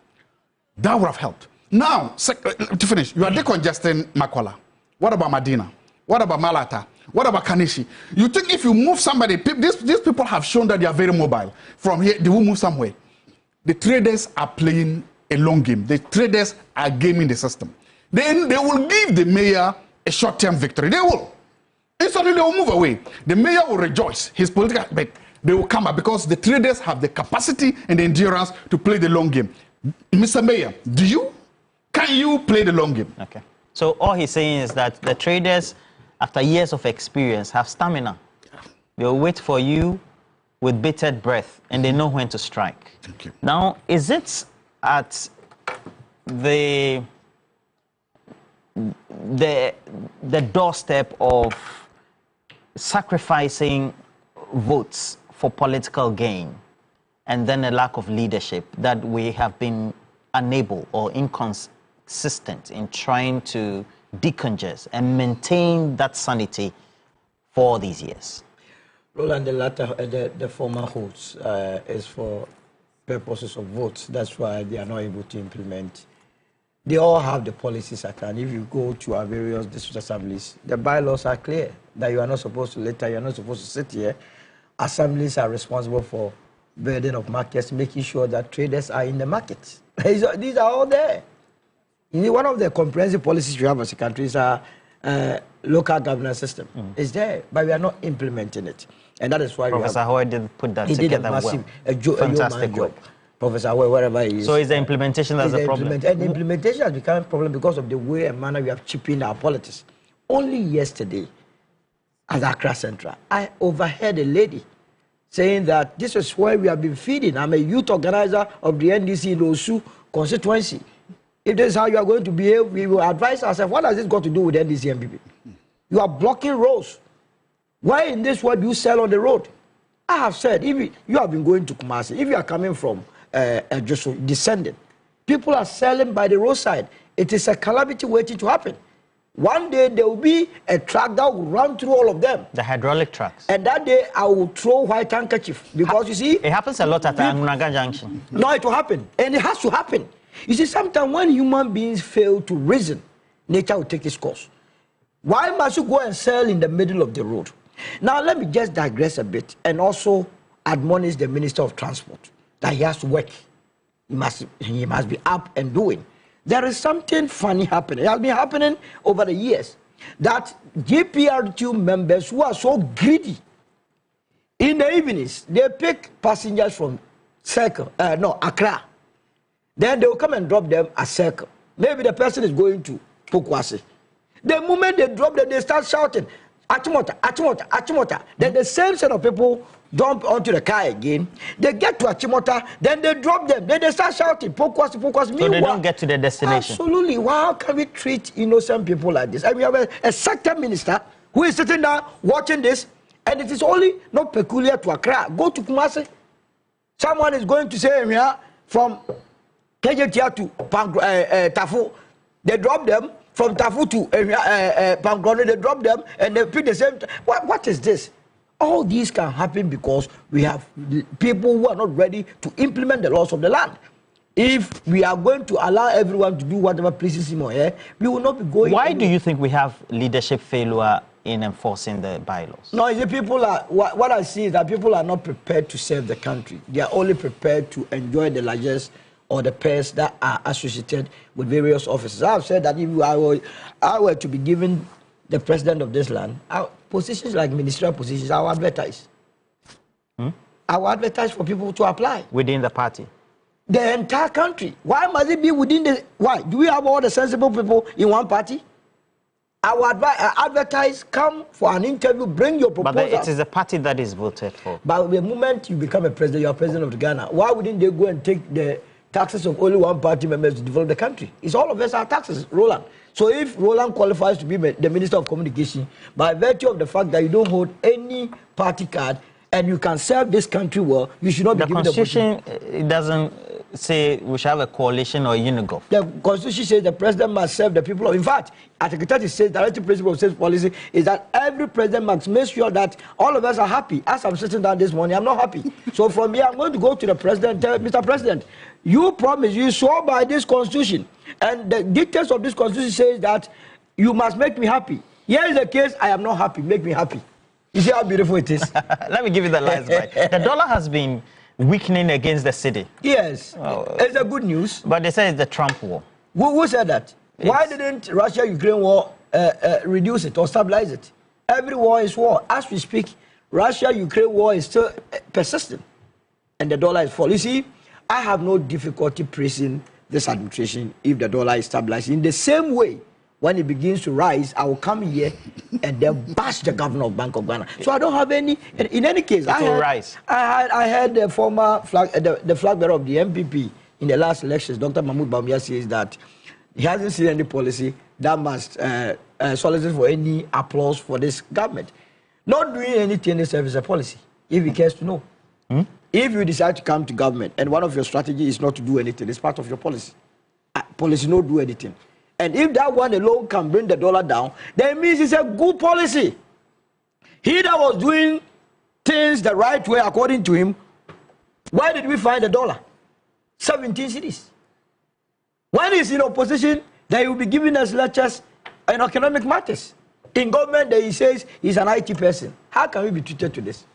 that would have helped. Now, to finish, you are decongesting Makola. What about Medina? What about Malata? What about Kanishi? You think if you move somebody, these people have shown that they are very mobile. From here, they will move somewhere. The traders are playing a long game. The traders are gaming the system. Then they will give the mayor a short-term victory. They will. Instantly, they will move away. The mayor will rejoice. His political, but they will come back because the traders have the capacity and the endurance to play the long game. Mr. Mayor, can you play the long game? Okay. So all he's saying is that the traders, after years of experience, have stamina. They'll wait for you with bated breath, and they know when to strike. Thank you. Now, is it at the doorstep of sacrificing votes for political gain and then a lack of leadership that we have been unable or inconsistent in trying to decongest and maintain that sanity for all these years? Roland, the former holds is for purposes of votes. That's why they are not able to implement. They all have the policies at hand. If you go to our various district assemblies, the bylaws are clear that you are not supposed to litter, you are not supposed to sit here. Assemblies are responsible for burden of markets, making sure that traders are in the market. These are all there. One of the comprehensive policies we have as a country is our local governance system. It's there, but we are not implementing it. And that is why Professor Howard did put that together. He did a massive, fantastic job. Professor Howard, wherever he is. So is the implementation that's the problem? And the implementation has become a problem because of the way and manner we have chipped our politics. Only yesterday, at Accra Central, I overheard a lady saying that this is where we have been feeding. I'm a youth organizer of the NDC in Osu constituency. If this is how you are going to behave, we will advise ourselves. What has this got to do with NDC and MPP? You are blocking roads. Why in this world do you sell on the road? I have said, if you have been going to Kumasi, if you are coming from Judicial, descending, people are selling by the roadside. It is a calamity waiting to happen. One day there will be a truck that will run through all of them. The hydraulic trucks. And that day I will throw white handkerchief because you see... It happens a lot at Amunaga Junction. No, it will happen. And it has to happen. You see, sometimes when human beings fail to reason, nature will take its course. Why must you go and sell in the middle of the road? Now, let me just digress a bit and also admonish the Minister of Transport that he has to work. He must be up and doing. There is something funny happening. It has been happening over the years that GPRT members who are so greedy, in the evenings, they pick passengers from Accra. Then they will come and drop them at Circle. Maybe the person is going to Pokwase. The moment they drop them, they start shouting, Achimota, Achimota, Achimota. Then the same set of people jump onto the car again. They get to Achimota, then they drop them. Then they start shouting, Pokwase, Pokwase. So they don't get to their destination. Absolutely. How can we treat innocent people like this? And we have a sector minister who is sitting down watching this, and it is only not peculiar to Accra. Go to Kumasi. Someone is going to say here from KJTR to Tafu. They drop them. From Tafu to Pangone, they drop them and they pick the same. What is this? All these can happen because we have people who are not ready to implement the laws of the land. If we are going to allow everyone to do whatever pleases him or her, we will not be going. Why do you think we have leadership failure in enforcing the bylaws? No, the people are, what I see is that people are not prepared to serve the country. They are only prepared to enjoy the largesse or the pairs that are associated with various offices. I have said that if I were to be given the president of this land, positions like ministerial positions, I will advertise. I will advertise for people to apply. Within the party? The entire country. Why must it be within the... Why? Do we have all the sensible people in one party? I will advertise, come for an interview, bring your proposal. But it is the party that is voted for. But the moment you become a president, you are president of Ghana. Why wouldn't they go and take the taxes of only one party members to develop the country? It's all of us are taxes, Roland. So if Roland qualifies to be the Minister of Communication, by virtue of the fact that you don't hold any party card and you can serve this country well, you should not be given the Constitution. It doesn't say we should have a coalition or a unigov. The Constitution says the president must serve the people. In fact, Article 30 says the directive principle of state policy is that every president must make sure that all of us are happy. As I'm sitting down this morning, I'm not happy. So from here, I'm going to go to the president and tell Mr. President, you promise, you swore by this Constitution, and the dictates of this Constitution says that you must make me happy. Here is the case, I am not happy, make me happy. You see how beautiful it is? Let me give you the last bite. The dollar has been weakening against the city. Yes, it's a good news. But they say it's the Trump war. Who said that? Why didn't Russia-Ukraine war reduce it or stabilize it? Every war is war. As we speak, Russia-Ukraine war is still persistent, and the dollar is falling. You see, I have no difficulty praising this administration if the dollar is stabilized. In the same way, when it begins to rise, I will come here and then bash the governor of Bank of Ghana. So I don't have any. In any case, it will rise. I heard the former the flag bearer of the MPP in the last elections, Dr. Mahmoud Bawumia, says that he hasn't seen any policy that must solicit for any applause for this government. Not doing anything itself is a policy, if he cares to know. If you decide to come to government and one of your strategies is not to do anything, it's part of your policy. Policy not do anything. And if that one alone can bring the dollar down, then it means it's a good policy. He that was doing things the right way according to him, where did we find the dollar? 17 cities. When he's in opposition, then he will be giving us lectures on economic matters. In government, he says he's an IT person. How can we be treated to this?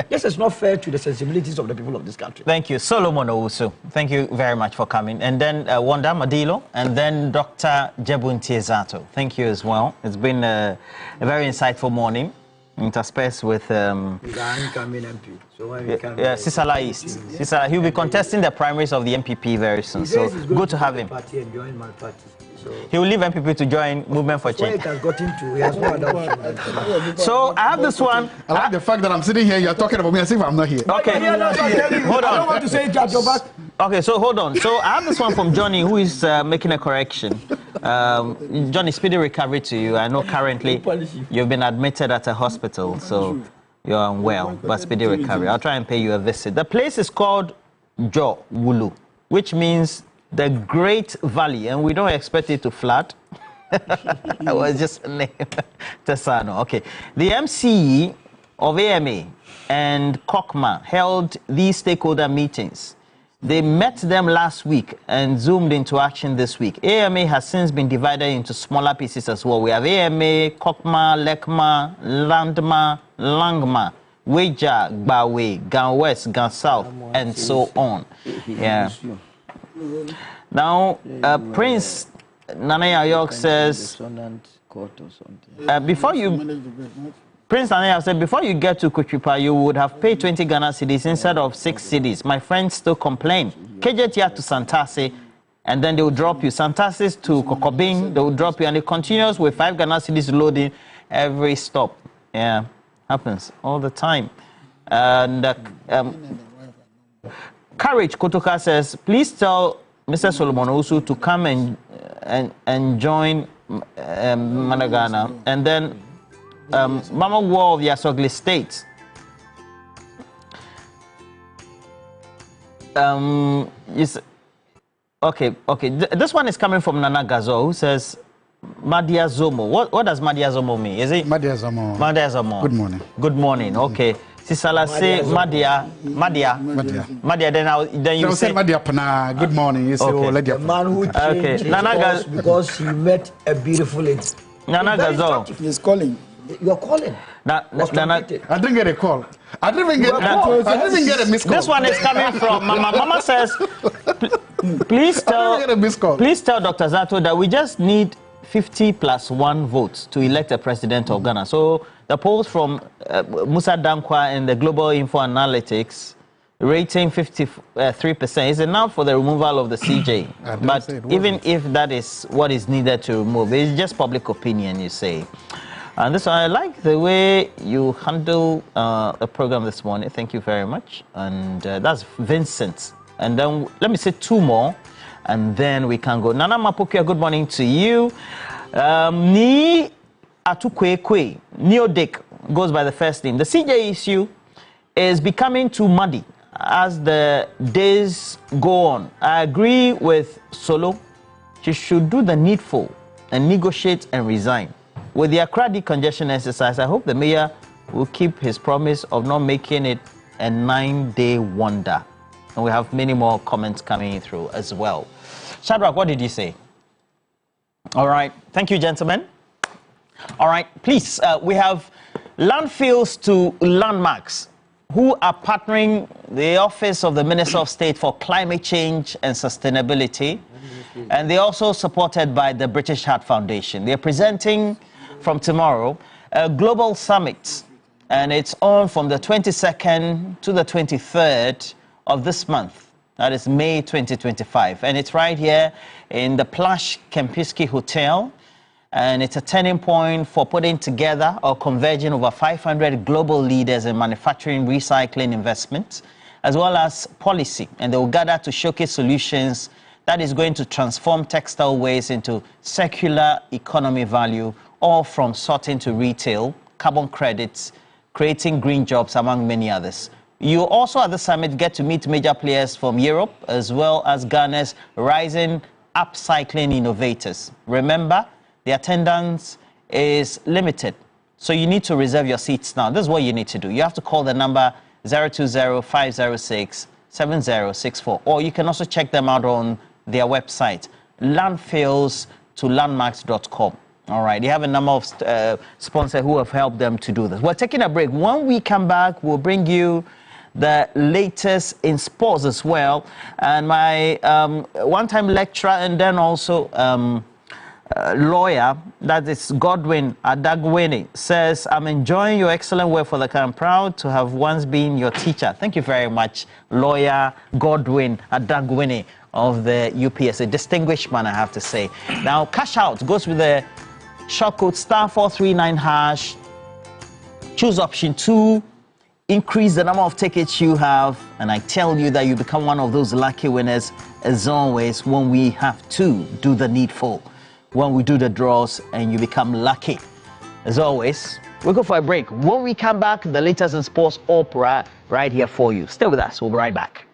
This is not fair to the sensibilities of the people of this country. Thank you. Solomon Owusu, thank you very much for coming. And then Wanda Madilo, and then Dr. Jebunti Zato. Thank you as well. It's been a very insightful morning, interspersed with... incoming MP. So when we come Sisala East. Sisala, he'll be contesting the primaries of the MPP very soon. So good to have him. Party and join my party. So he will leave MPP to join Movement for Change. It has gotten to. He has no other option. So I have this one. I like the fact that I'm sitting here, you're talking about me as if I'm not here. Okay. Hold on. I don't want to say it at your back. Okay, so hold on. So I have this one from Johnny, who is making a correction. Johnny, speedy recovery to you. I know currently you've been admitted at a hospital, so you're unwell, but speedy recovery. I'll try and pay you a visit. The place is called Jo Wulu, which means the Great Valley, and we don't expect it to flood. It was just a name. Tesano. Okay. The MCE of AMA and COCMA held these stakeholder meetings. They met them last week and zoomed into action this week. AMA has since been divided into smaller pieces as well. We have AMA, COCMA, LECMA, LANDMA, LANGMA, Weja, Gbawe, Gan West, Gan South, and so on. Yeah. Now, Prince Nanaya York says, Prince Nanaya said, before you get to Kuchipa, you would have paid 20 Ghana cedis instead of 6 cedis. My friends still complain. KJTR to Santase, and then they will drop you. Santase to Kokobing, they will drop you, and it continues with 5 Ghana cedis loading every stop. Yeah, happens all the time. And Courage Kotoka says, please tell Mr. Solomon Owusu to come and join Managana. And then Mama War of Yasogli State. Okay. This one is coming from Nana Gazo, who says, Madia Zomo. What does Madia Zomo mean? Is it? Madia Zomo. Madia Zomo. Good morning. Good morning. Okay. Sisala say Madia. Then you say Madia Pana. Good morning. You say okay. The man who changed because he met a beautiful lady. Nana Gazo. He's calling. You're calling. I didn't get a call. I didn't even get a missed call. This one is coming from Mama. Mama says, please tell Dr. Zato that we just need 50 plus 1 votes to elect a president of Ghana. So the polls from Musa Dankwa and the Global Info Analytics rating 53% is enough for the removal of the CJ. But even if that is what is needed to remove, it's just public opinion, you say. And this one, I like the way you handle the program this morning. Thank you very much. And that's Vincent. And then let me say 2 more, and then we can go. Nana Mapokia, good morning to you. Ni Atukwekwe, Neodic goes by the first name. The CJ issue is becoming too muddy as the days go on. I agree with Solo. She should do the needful and negotiate and resign. With the Accra decongestion exercise, I hope the mayor will keep his promise of not making it a 9-day wonder. And we have many more comments coming through as well. Shadrach, what did you say? All right. Thank you, gentlemen. All right. Please, we have landfills to landmarks who are partnering the Office of the Minister of State for Climate Change and Sustainability. And they're also supported by the British Heart Foundation. They're presenting from tomorrow a global summit. And it's on from the 22nd to the 23rd of this month. That is May 2025. And it's right here in the plush Kempinski Hotel. And it's a turning point for putting together or converging over 500 global leaders in manufacturing, recycling, investment, as well as policy. And they will gather to showcase solutions that is going to transform textile waste into circular economy value, all from sorting to retail, carbon credits, creating green jobs, among many others. You also at the summit get to meet major players from Europe, as well as Ghana's rising upcycling innovators. Remember, the attendance is limited, so you need to reserve your seats now. This is what you need to do. You have to call the number 020-506-7064, or you can also check them out on their website, landfillstolandmarks.com. All right, they have a number of sponsors who have helped them to do this. We're taking a break. When we come back, we'll bring you the latest in sports as well. And my one-time lecturer and then also lawyer, that is Godwin Adagwene, says, I'm enjoying your excellent work for the country. I'm proud to have once been your teacher. Thank you very much, lawyer Godwin Adagwene of the UPS, a distinguished man, I have to say. Now, cash out goes with the short code *439#. Choose option 2, increase the number of tickets you have, and I tell you that you become one of those lucky winners, as always, when we have to do the needful. When we do the draws and you become lucky. As always, we'll go for a break. When we come back, the latest in sports opera right here for you. Stay with us. We'll be right back.